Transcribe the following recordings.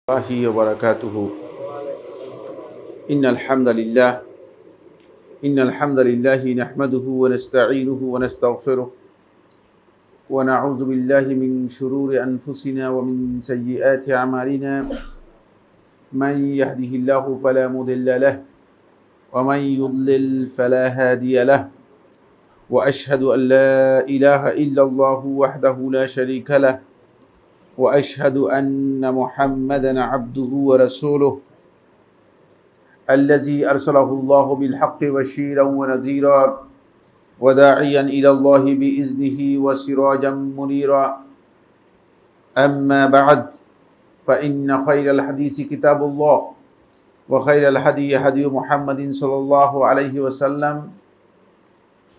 الله وبركاته. إن الحمد لله نحمده ونستعينه ونستغفره ونعوذ بالله من شرور أنفسنا ومن سيئات أعمالنا. من يهده الله فلا مضل له ومن يضلل فلا هادي له وأشهد أن لا إله إلا الله وحده لا شريك له وأشهد أن محمدًا عبده ورسوله الذي أرسله الله بالحق بشيرًا ونذيرًا وداعيًا إلى الله بإذنه وسراجًا منيرًا. أما بعد فإن خير الحديث كتاب الله وخير الهدي هدي محمد صلى الله عليه وسلم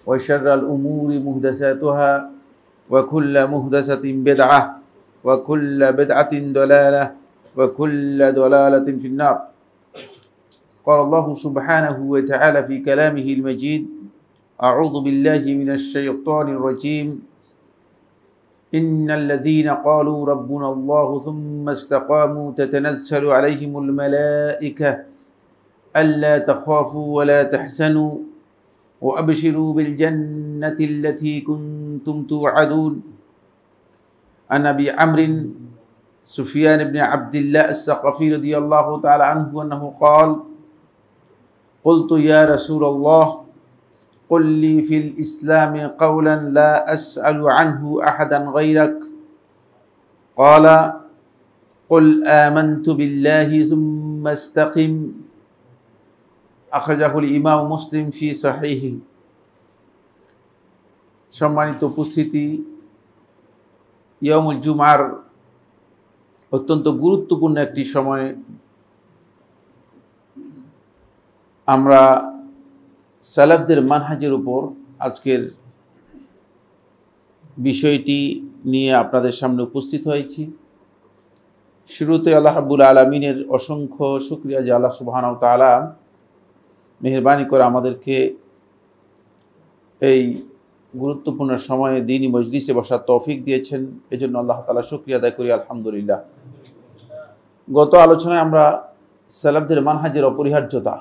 وشر الأمور محدثاتها وكل محدثة بدعة وكل بدعة ضلالة وكل ضلالة في النار. قال الله سبحانه وتعالى في كلامه المجيد: أعوذ بالله من الشيطان الرجيم. إن الذين قالوا ربنا الله ثم استقاموا تتنزل عليهم الملائكة ألا تخافوا ولا تحزنوا وأبشروا بالجنة التي كنتم توعدون. عن أبي عمرو سفيان بن عبد الله الثقفي رضي الله تعالى عنه أنه قال: قلت يا رسول الله قل لي في الإسلام قولا لا أسأل عنه أحدا غيرك. قال: قل آمنت بالله ثم استقم. أخرجه الإمام مسلم في صحيحه. সম্মানিত উপস্থিতি, ইয়াউমুল জুমআর অত্যন্ত গুরুত্বপূর্ণ একটি সময় আমরা সালাফদের মানহাজের উপর আজকের বিষয়টি নিয়ে আপনাদের সামনে উপস্থিত হয়েছি। শুরুতে আল্লাহ রাব্বুল আলামিনের অসংখ্য শুকরিয়া যে আল্লাহ সুবহানাহু ওয়া তাআলা মেহেরবানি করে আমাদেরকে এই গুরুত্বপূর্ণ সময়ে দ্বীনি মজলিসে বসার তৌফিক দিয়েছেন। এজন্য আল্লাহ তাআলা শুকরিয়া আদায় করি, আলহামদুলিল্লাহ। গত আলোচনায় আমরা সালাফদের মানহাজের অপরিহার্যতা,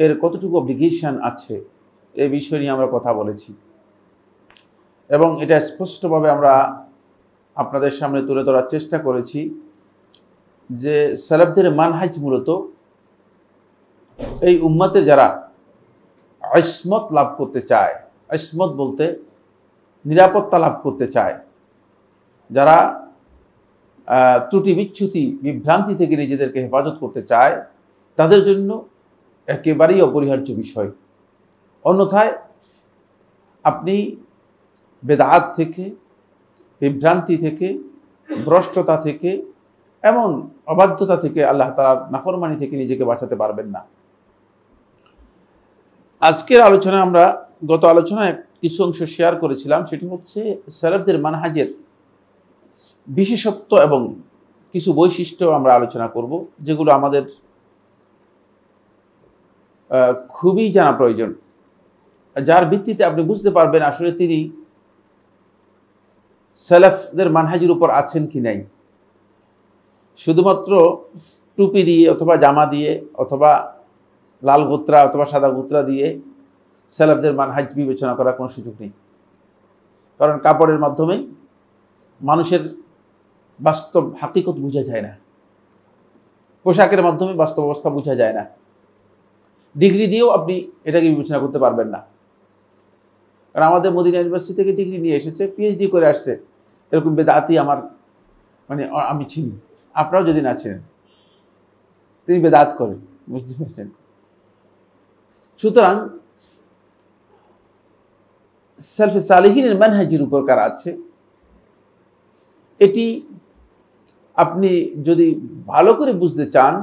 এর কতটুকু অব্লিগেশন আছে এই বিষয় নিয়ে আমরা কথা বলেছি এবং এটা স্পষ্টভাবে আমরা আপনাদের সামনে তুলে ধরার চেষ্টা করেছি যে সালাফদের মানহাজ মূলত এই উম্মতের যারা ইসমত লাভ করতে চায়, ইসমত বলতে নিরাপত্তা লাভ করতে চায়, যারা ত্রুটি বিচ্যুতি বিভ্রান্তি থেকে নিজেদেরকে হেফাজত করতে চায়, তাদের জন্য একেবারেই অপরিহার্য বিষয়। অন্যথায় আপনি বেদাত থেকে, বিভ্রান্তি থেকে, ভ্রষ্টতা থেকে, এমন অবাধ্যতা থেকে, আল্লাহ তাআলার নাফরমানি থেকে নিজেকে বাঁচাতে পারবেন না। আজকের আলোচনায় আমরা গত আলোচনায় কিছু অংশ শেয়ার করেছিলাম, সেটি হচ্ছে সালাফদের মানহাজের বিশেষত্ব এবং কিছু বৈশিষ্ট্য আমরা আলোচনা করব, যেগুলো আমাদের খুবই জানা প্রয়োজন, যার ভিত্তিতে আপনি বুঝতে পারবেন আসলে তিনি সালাফদের মানহাজের উপর আছেন কি নাই। শুধুমাত্র টুপি দিয়ে অথবা জামা দিয়ে অথবা লাল গোত্রা অথবা সাদা গোত্রা দিয়ে সালাফদের মানহাজ বিবেচনা করার কোনো সুযোগ নেই, কারণ কাপড়ের মাধ্যমেই মানুষের বাস্তব হাকিকত বোঝা যায় না, পোশাকের মাধ্যমে বাস্তব অবস্থা বোঝা যায় না, ডিগ্রি দিয়েও আপনি এটাকে বিবেচনা করতে পারবেন না। কারণ আমাদের মদিনা ইউনিভার্সিটি থেকে ডিগ্রি নিয়ে এসেছে, পিএইচডি করে আসছে, এরকম বেদাতি আমার আমি চিনি, আপনারাও যদি না ছিলেন, তিনি বেদাত করেন, বুঝতে পারছেন। সুতরাং সালফে সালেহিনের মানহাজের উপর কারা আছে, এটি আপনি যদি ভালো করে বুঝতে চান,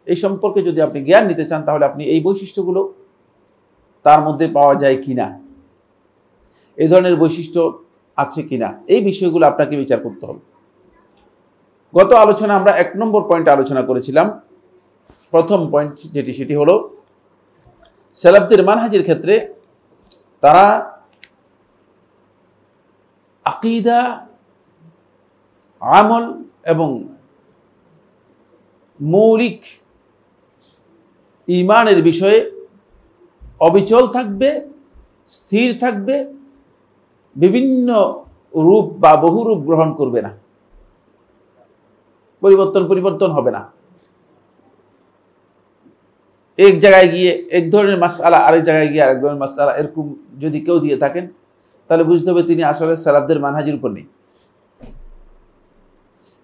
এই সম্পর্কে যদি আপনি জ্ঞান নিতে চান, তাহলে আপনি এই বৈশিষ্ট্যগুলো তার মধ্যে পাওয়া যায় কিনা, এই ধরনের বৈশিষ্ট্য আছে কিনা, এই বিষয়গুলো আপনাকে বিচার করতে হবে। গত আলোচনা আমরা 1 নম্বর পয়েন্টে আলোচনা করেছিলাম। প্রথম পয়েন্ট সেটি হলো সালাফদের মানহাজের ক্ষেত্রে তারা আকীদা, আমল এবং মৌলিক ঈমানের বিষয়ে অবিচল থাকবে, স্থির থাকবে, বিভিন্ন রূপ বা বহু রূপ গ্রহণ করবে না, পরিবর্তন হবে না। এক জায়গায় গিয়ে এক ধরনের মাসআলা, আরেক জায়গায় গিয়ে আরেক ধরনের মাসআলা, এরকম যদি কেউ দিয়ে থাকেন তাহলে বুঝতে হবে তিনি আসলে সালাফদের মানহাজের উপর নেই।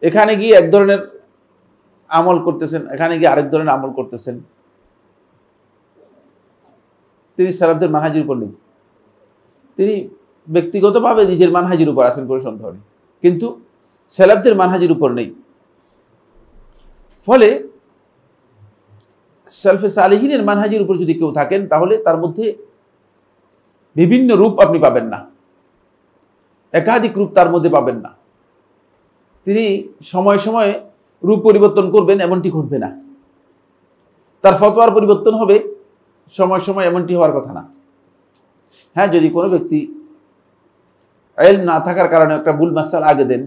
এখানে গিয়ে এক ধরনের আমল করতেছেন, এখানে গিয়ে আরেক ধরনের আমল করতেছেন, তিনি সালাফদের মানহাজের উপর নেই। তিনি ব্যক্তিগতভাবে নিজের মানহাজের উপর আছেন, কোনো সন্দেহ নেই, কিন্তু সালাফদের মানহাজের উপর নেই। ফলে সালফে সালেহিনের মানহাজের উপর যদি কেউ থাকেন তাহলে তার মধ্যে বিভিন্ন রূপ আপনি পাবেন না, একাধিক রূপ তার মধ্যে পাবেন না। তিনি সময়ে সময়ে রূপ পরিবর্তন করবেন এমনটি ঘটবে না। তার ফতোয়ার পরিবর্তন হবে সময় সময়, এমনটি হওয়ার কথা না। হ্যাঁ, যদি কোনো ব্যক্তি ইলম না থাকার কারণে একটা ভুল মাসআলা আগে দেন,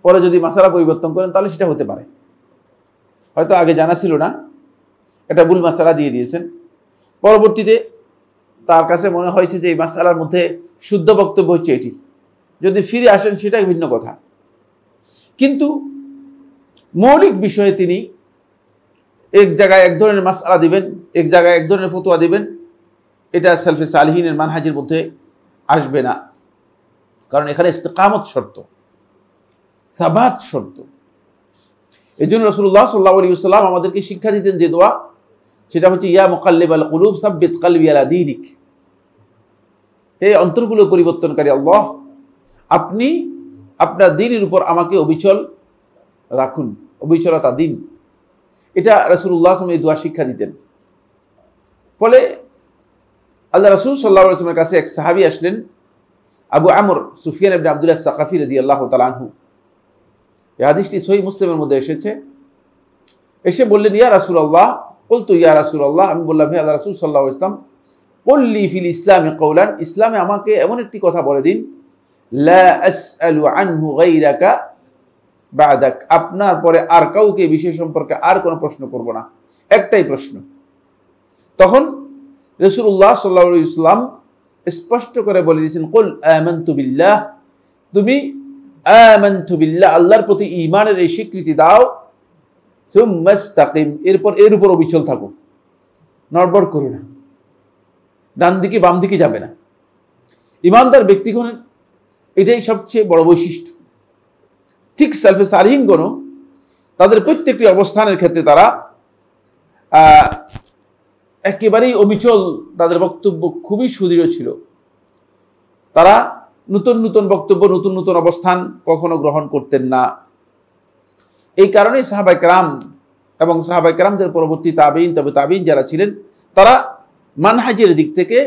পরে যদি মাসআলা পরিবর্তন করেন তাহলে সেটা হতে পারে। হয়তো আগে জানা ছিল না, একটা ভুল মাসআলা দিয়ে দিয়েছেন, পরবর্তীতে তার কাছে মনে হয়েছে যে এই মাসআলার মধ্যে শুদ্ধ বক্তব্য হচ্ছে এটি, যদি ফিরে আসেন সেটা ভিন্ন কথা। কিন্তু মৌলিক বিষয়ে তিনি এক জায়গায় এক ধরনের মাসআলা দিবেন, এক জায়গায় এক ধরনের ফতোয়া দিবেন, এটা সালফে সালেহিনের মানহাজের মধ্যে আসবে না। কারণ এখানে ইস্তিকামত শর্ত, সাবাত শর্ত। এই জন্য রাসূলুল্লাহ সাল্লাল্লাহু আলাইহি ওয়াসাল্লাম আমাদেরকে শিক্ষা দিতেন যে দোয়া, সেটা হচ্ছে ইয়া মুকাল্লিবাল কুলুব সাব্বিত কলবি আলা দীনিক। হে অন্তরগুলো পরিবর্তনকারী আল্লাহ, আপনি আপনার দ্বীনের উপর আমাকে অবিচল রাখুন, অবিচলতা দিন। এটা রাসূলুল্লাহ সাল্লাল্লাহু আলাইহি ওয়াসাল্লাম এই দোয়া শিক্ষা দিতেন। ফলে আল্লাহ রাসূল সাল্লাল্লাহু আলাইহি ওয়াসাল্লামের কাছে এক সাহাবী আসলেন, আবু আমর সুফিয়ান ইবনে আব্দুল্লাহ সাকাফি রাদিয়াল্লাহু তাআলা আনহু। এই হাদিসটি সহিহ মুসলিমের মধ্যে এসেছে। এসে বললেন, ইয়া রাসূলুল্লাহ, বলতো ইয়া রাসূলুল্লাহ, আমি বললাম হে আল্লাহ রাসূল সাল্লাল্লাহু আলাইহি ওয়াসাল্লাম, কুল্লি ফিল ইসলামি কওলান, ইসলামে আমাকে এমন একটি কথা বলে দিন, লা আসআলু আনহু গায়রাকা বা'দাক, আপনার পরে আর কাউকে বিষয় সম্পর্কে আর কোনো প্রশ্ন করব না, একটাই প্রশ্ন। তখন রাসূলুল্লাহ সাল্লাল্লাহু আলাইহি ওয়াসাল্লাম স্পষ্ট করে বলে দিয়েছেন, কুল আমানতু বিল্লাহ, তুমি আমানতু বিল্লাহ, আল্লাহর প্রতি ঈমানের এই স্বীকৃতি দাও, সুম্মা ইসতাকিম, এরপর এর উপর অবিচল থাকো, নড়বড় করো না, ডান দিকে বাম দিকে যাবে না। ঈমানদার ব্যক্তিগণের এটাই সবচেয়ে বড় বৈশিষ্ট্য। ঠিক সালফে সালেহিনগণ তাদের প্রত্যেকটি অবস্থানের ক্ষেত্রে তারা একেবারেই অবিচল, তাদের বক্তব্য খুবই সুদৃঢ় ছিল। তারা নতুন নতুন বক্তব্য, নতুন নতুন অবস্থান কখনো গ্রহণ করতেন না। এই কারণেই সাহাবায়ে কেরাম এবং সাহাবায়ে কেরামদের পরবর্তী তাবেঈন, তবে তাবেঈন যারা ছিলেন, তারা মানহাজের দিক থেকে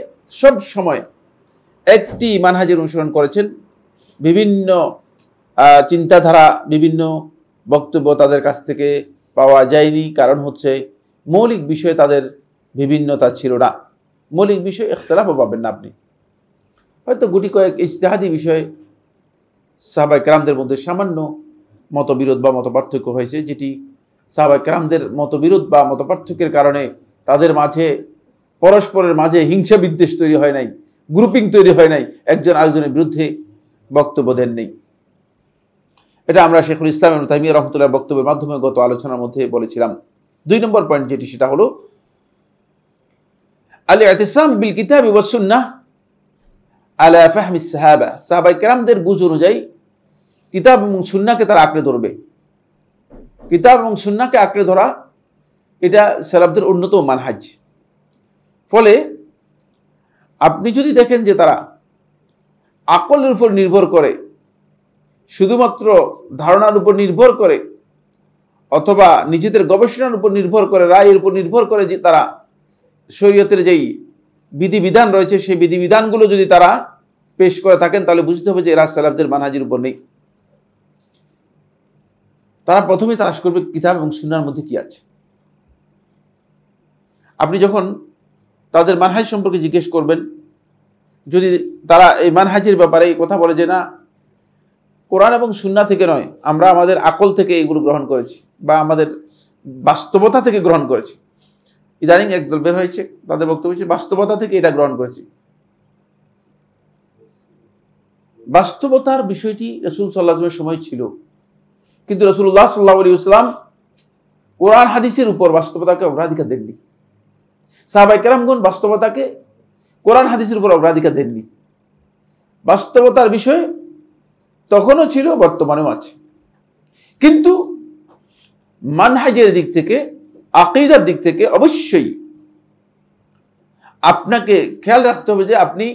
সব সময় একটি মানহাজের অনুসরণ করেছেন। বিভিন্ন চিন্তাধারা, বিভিন্ন বক্তব্য তাদের কাছ থেকে পাওয়া যায়নি। কারণ হচ্ছে মৌলিক বিষয়ে তাদের বিভিন্নতা ছিল না। মৌলিক বিষয়ে ইখতিলাফও পাবেন না আপনি। হয়তো গুটি কয়েক ইজতিহাদি বিষয়ে সাহাবায়ে কেরামদের মধ্যে সামান্য মতবিরোধ বা মতপার্থক্য হয়েছে, যেটি সাহাবায়ে কেরামদের মতবিরোধ বা মতপার্থক্যের কারণে তাদের মাঝে, পরস্পরের মাঝে হিংসা বিদ্বেষ তৈরি হয় নাই, গ্রুপিং তৈরি হয় নাই, একজন আরেকজনের বিরুদ্ধে বক্তব্য দেন নেই। এটা আমরা শেখুল ইসলাম ইবনে তাইমিয়া রাহমাতুল্লাহ বক্তব্যের মাধ্যমে গত আলোচনার মধ্যে বলেছিলাম। 2 নম্বর পয়েন্ট যেটি, সেটা হলো আল-ইতিসাম বিল কিতাবি ওয়াস সুন্নাহ আলা ফাহমি সাহাবা। সাহাবায়ে কেরামদের বুঝ অনুযায়ী কিতাব এবং সুন্নাহকে তারা আঁকড়ে ধরবে। কিতাব এবং সুন্নাহকে আঁকড়ে ধরা এটা সালাফদের অন্যতম মানহাজ। ফলে আপনি যদি দেখেন যে তারা আকলের উপর নির্ভর করে, শুধুমাত্র ধারণার উপর নির্ভর করে, অথবা নিজেদের গবেষণার উপর নির্ভর করে, রায়ের উপর নির্ভর করে যে তারা শরীয়তের যেই বিধিবিধান রয়েছে সেই বিধিবিধানগুলো যদি তারা পেশ করে থাকেন, তাহলে বুঝতে হবে যে এরা সালাফদের মানহাজের উপর নেই। তারা প্রথমে তালাশ করবে কিতাব এবং সুন্নাহর মধ্যে কি আছে। আপনি যখন তাদের মানহাজ সম্পর্কে জিজ্ঞেস করবেন, যদি তারা এই মানহাজের ব্যাপারে এই কথা বলে যে না, কোরআন এবং সুন্নাহ থেকে নয়, আমরা আমাদের আকল থেকে এগুলো গ্রহণ করেছি, বা আমাদের বাস্তবতা থেকে গ্রহণ করেছি। ইদানিং একদল বের হয়েছে, তাদের বক্তব্য হচ্ছে বাস্তবতা থেকে এটা গ্রহণ করেছি। বাস্তবতার বিষয়টি রাসূল সাল্লাল্লাহু আলাইহি ওয়াসাল্লামের সময় ছিল, কিন্তু রাসূলুল্লাহ সাল্লাল্লাহু আলাইহি ওয়াসাল্লাম কোরআন হাদিসের উপর বাস্তবতাকে অগ্রাধিকার দেননি। সাহাবায়ে কেরামগণ বাস্তবতাকে কোরআন হাদিসের উপর অগ্রাধিকার দেননি। বাস্তবতার বিষয় তখনও ছিল, বর্তমানেও আছে, কিন্তু মানহাজের দিক থেকে, আকীদার দিক থেকে অবশ্যই আপনাকে খেয়াল রাখতে হবে যে আপনি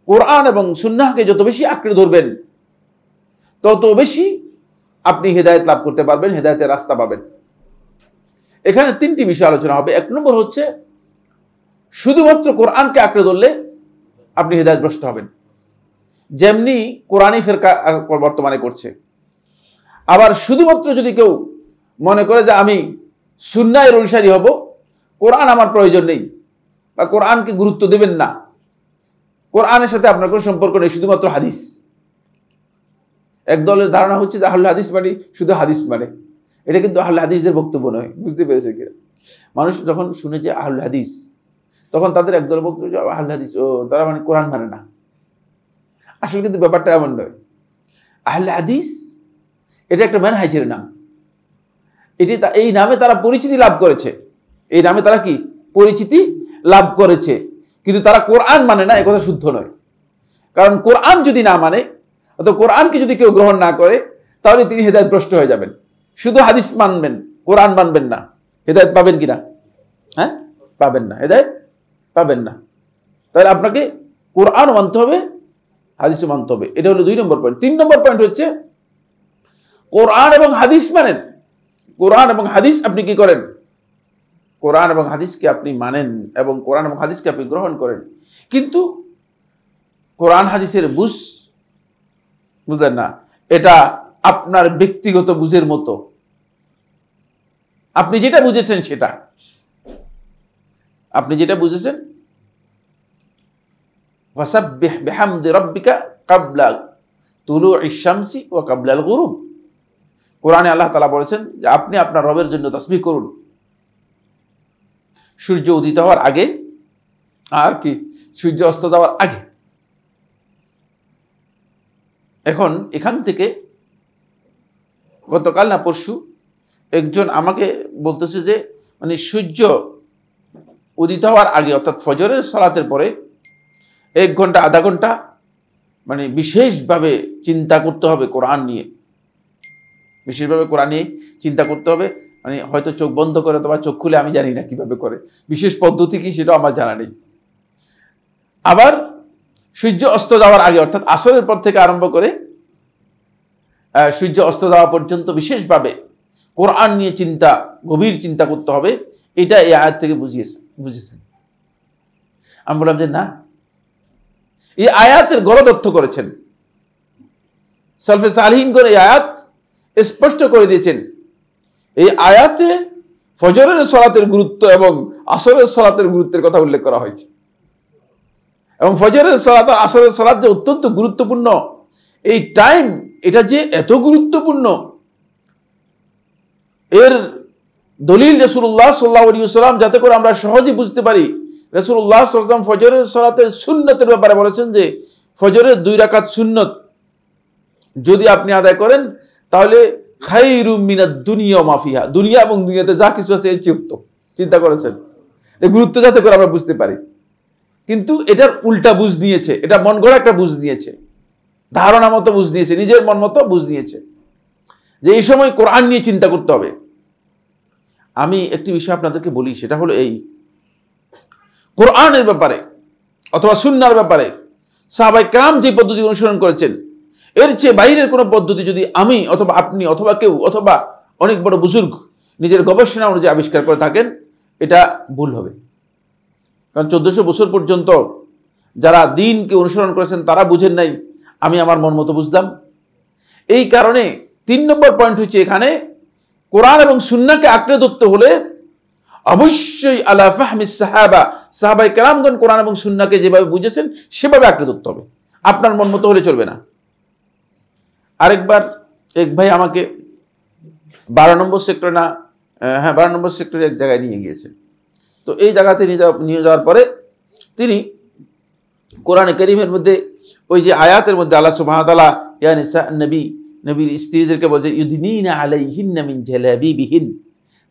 কোরআন এবং সুন্নাহকে যত বেশি আঁকড়ে ধরবেন তত বেশি আপনি হেদায়েত লাভ করতে পারবেন, হেদায়েতের রাস্তা পাবেন। এখানে তিনটি বিষয় আলোচনা হবে। এক নম্বর হচ্ছে শুধুমাত্র কোরআনকে আঁকড়ে ধরলে আপনি হেদায়েতগ্রস্ত হবেন, যেমনি কোরআনী ফিরকা বর্তমানে করছে। আবার শুধুমাত্র যদি কেউ মনে করে যে আমি সুন্নাহের অনুসারী হব, কোরআন আমার প্রয়োজন নেই, বা কোরআনকে গুরুত্ব দেবেন না, কোরআনের সাথে আপনার কোনো সম্পর্ক নেই, শুধুমাত্র হাদিস। এক দলের ধারণা হচ্ছে যে আহলে হাদিস মানে শুধু হাদিস মানে, এটা কিন্তু আহলে হাদিসদের বক্তব্য নয়। বুঝতে পেরেছে কি? মানুষ যখন শুনে যে আহলে হাদিস, তখন তাদের এক দলের বক্তব্য আহলে হাদিস ও তারা মানে কোরআন মানে না। আসলে কিন্তু ব্যাপারটা এমন নয়। আহলে হাদিস এটা একটা মানহাজের নাম। এটি এই নামে তারা পরিচিতি লাভ করেছে, এই নামে তারা কি পরিচিতি লাভ করেছে, কিন্তু তারা কোরআন মানে না, একথা শুদ্ধ নয়। কারণ কোরআন যদি না মানে, অথবা কোরআনকে যদি কেউ গ্রহণ না করে, তাহলে তিনি হেদায়েতগ্রস্ত হয়ে যাবেন। শুধু হাদিস মানবেন, কোরআন মানবেন না, হেদায়েত পাবেন কিনা? হ্যাঁ, পাবেন না, হেদায়েত পাবেন না। তাহলে আপনাকে কোরআন মানতে হবে, হাদিসও মানতে হবে। এটা হলো 2 নম্বর পয়েন্ট। 3 নম্বর পয়েন্ট হচ্ছে কোরআন এবং হাদিস মানেন। কোরআন এবং হাদিস আপনি কি করেন? কোরআন এবং হাদিসকে আপনি মানেন এবং কোরআন এবং হাদিসকে আপনি গ্রহণ করেন, কিন্তু কোরআন হাদিসের বুঝলেন না, এটা আপনার ব্যক্তিগত বুঝের মতো। আপনি যেটা বুঝেছেন সেটা, আপনি যেটা বুঝেছেন, ফাসাব্বিহ বিহামদি রাব্বিকা ক্বাবলা তুলুইশ শামসি ওয়া ক্বাবলাল গুরুব। কোরআনে আল্লাহ তাআলা বলেছেন যে আপনি আপনার রবের জন্য তাসবিহ করুন সূর্য উদিত হওয়ার আগে, আর কি সূর্য অস্ত যাওয়ার আগে। এখন এখান থেকে গতকাল না পরশু একজন আমাকে বলতেছে যে মানে সূর্য উদিত হওয়ার আগে, অর্থাৎ ফজরের সালাতের পরে 1 ঘন্টা আধা ঘন্টা মানে বিশেষভাবে চিন্তা করতে হবে কোরআন নিয়ে, বিশেষভাবে কোরআন নিয়ে চিন্তা করতে হবে। মানে হয়তো চোখ বন্ধ করে অথবা চোখ খুলে, আমি জানি না কিভাবে করে, বিশেষ পদ্ধতি কি সেটাও আমার জানা নেই। আবার সূর্য অস্ত যাওয়ার আগে, অর্থাৎ আসরের পর থেকে আরম্ভ করে সূর্য অস্ত যাওয়া পর্যন্ত বিশেষভাবে কোরআন নিয়ে চিন্তা, গভীর চিন্তা করতে হবে। এটা এই আয়াত থেকে বুঝেছেন। আমি বললাম যে না, এই আয়াতের গলতথ্য করেছেন। সালফে সালিহিনগণ এই আয়াত স্পষ্ট করে দিয়েছেন। এই আয়াতে ফজরের সালাতের গুরুত্ব এবং আসরের সালাতের গুরুত্বের কথা উল্লেখ করা হয়েছে, এবং ফজরের সালাত আর আসরের সালাত যে অত্যন্ত গুরুত্বপূর্ণ, এই টাইম এটা যে এত গুরুত্বপূর্ণ, এর দলিল রাসূলুল্লাহ সাল্লাল্লাহু আলাইহি ওয়াসাল্লাম, যাতে করে আমরা সহজে বুঝতে পারি। রাসূলুল্লাহ সাল্লাল্লাহু আলাইহি ওয়াসাল্লাম ফজরের সালাতের সুন্নতের ব্যাপারে বলেছেন যে ফজরের 2 রাকাত সুন্নত যদি আপনি আদায় করেন, তাহলে খায়রুম মিনাদ দুনিয়া ওয়া মা ফিহা, দুনিয়া এবং দুনিয়াতে যা কিছু আছে এর চেয়ে উত্তম। চিন্তা করেছেন? এই গুরুত্ব যাতে করে আমরা বুঝতে পারি। কিন্তু এটার উল্টা বুঝ নিয়েছে, এটা মন গড়া একটা বুঝ নিয়েছে, ধারণা মতো বুঝ নিয়েছে, নিজের মন মতো বুঝ নিয়েছে যে এই সময় কোরআন নিয়ে চিন্তা করতে হবে। আমি একটি বিষয় আপনাদেরকে বলি, সেটা হলো এই কোরআনের ব্যাপারে অথবা সুন্নাহর ব্যাপারে সাহাবায়ে কেরাম যে পদ্ধতি অনুসরণ করেছেন, এর চেয়ে বাইরের কোনো পদ্ধতি যদি আমি অথবা আপনি অথবা কেউ অথবা অনেক বড় বুজুর্গ নিজের গবেষণা অনুযায়ী আবিষ্কার করে থাকেন, এটা ভুল হবে। কারণ 1400 বছর পর্যন্ত যারা দ্বীনকে অনুসরণ করেছেন তারা বুঝেন নাই, আমি আমার মন মতো বুঝলাম। এই কারণে 3 নম্বর পয়েন্ট হচ্ছে এখানে কোরআন এবং সুন্নাহকে আঁকড়ে ধরতে হলে অবশ্যই আলা ফাহমিস সাহাবা, সাহাবায়ে কেরামগণ কোরআন এবং সুন্নাহকে যেভাবে বুঝেছেন সেভাবে আঁকড়ে ধরতে হবে, আপনার মন মতো হলে চলবে না। আরেকবার এক ভাই আমাকে 12 নম্বর সেক্টর না হ্যাঁ 12 নম্বর সেক্টরে এক জায়গায় নিয়ে গিয়েছে। তো এই জায়গাতে নিয়ে যাওয়ার পরে তিনি কোরআনে কারীমের মধ্যে ওই যে আয়াতের মধ্যে আল্লাহ সুবহানাহু ওয়া তাআলা ইয়া নিসা নবীর স্ত্রীদেরকে বলছে ইউদিনিনা আলাইহিন্না মিন জালাবিবিহিন,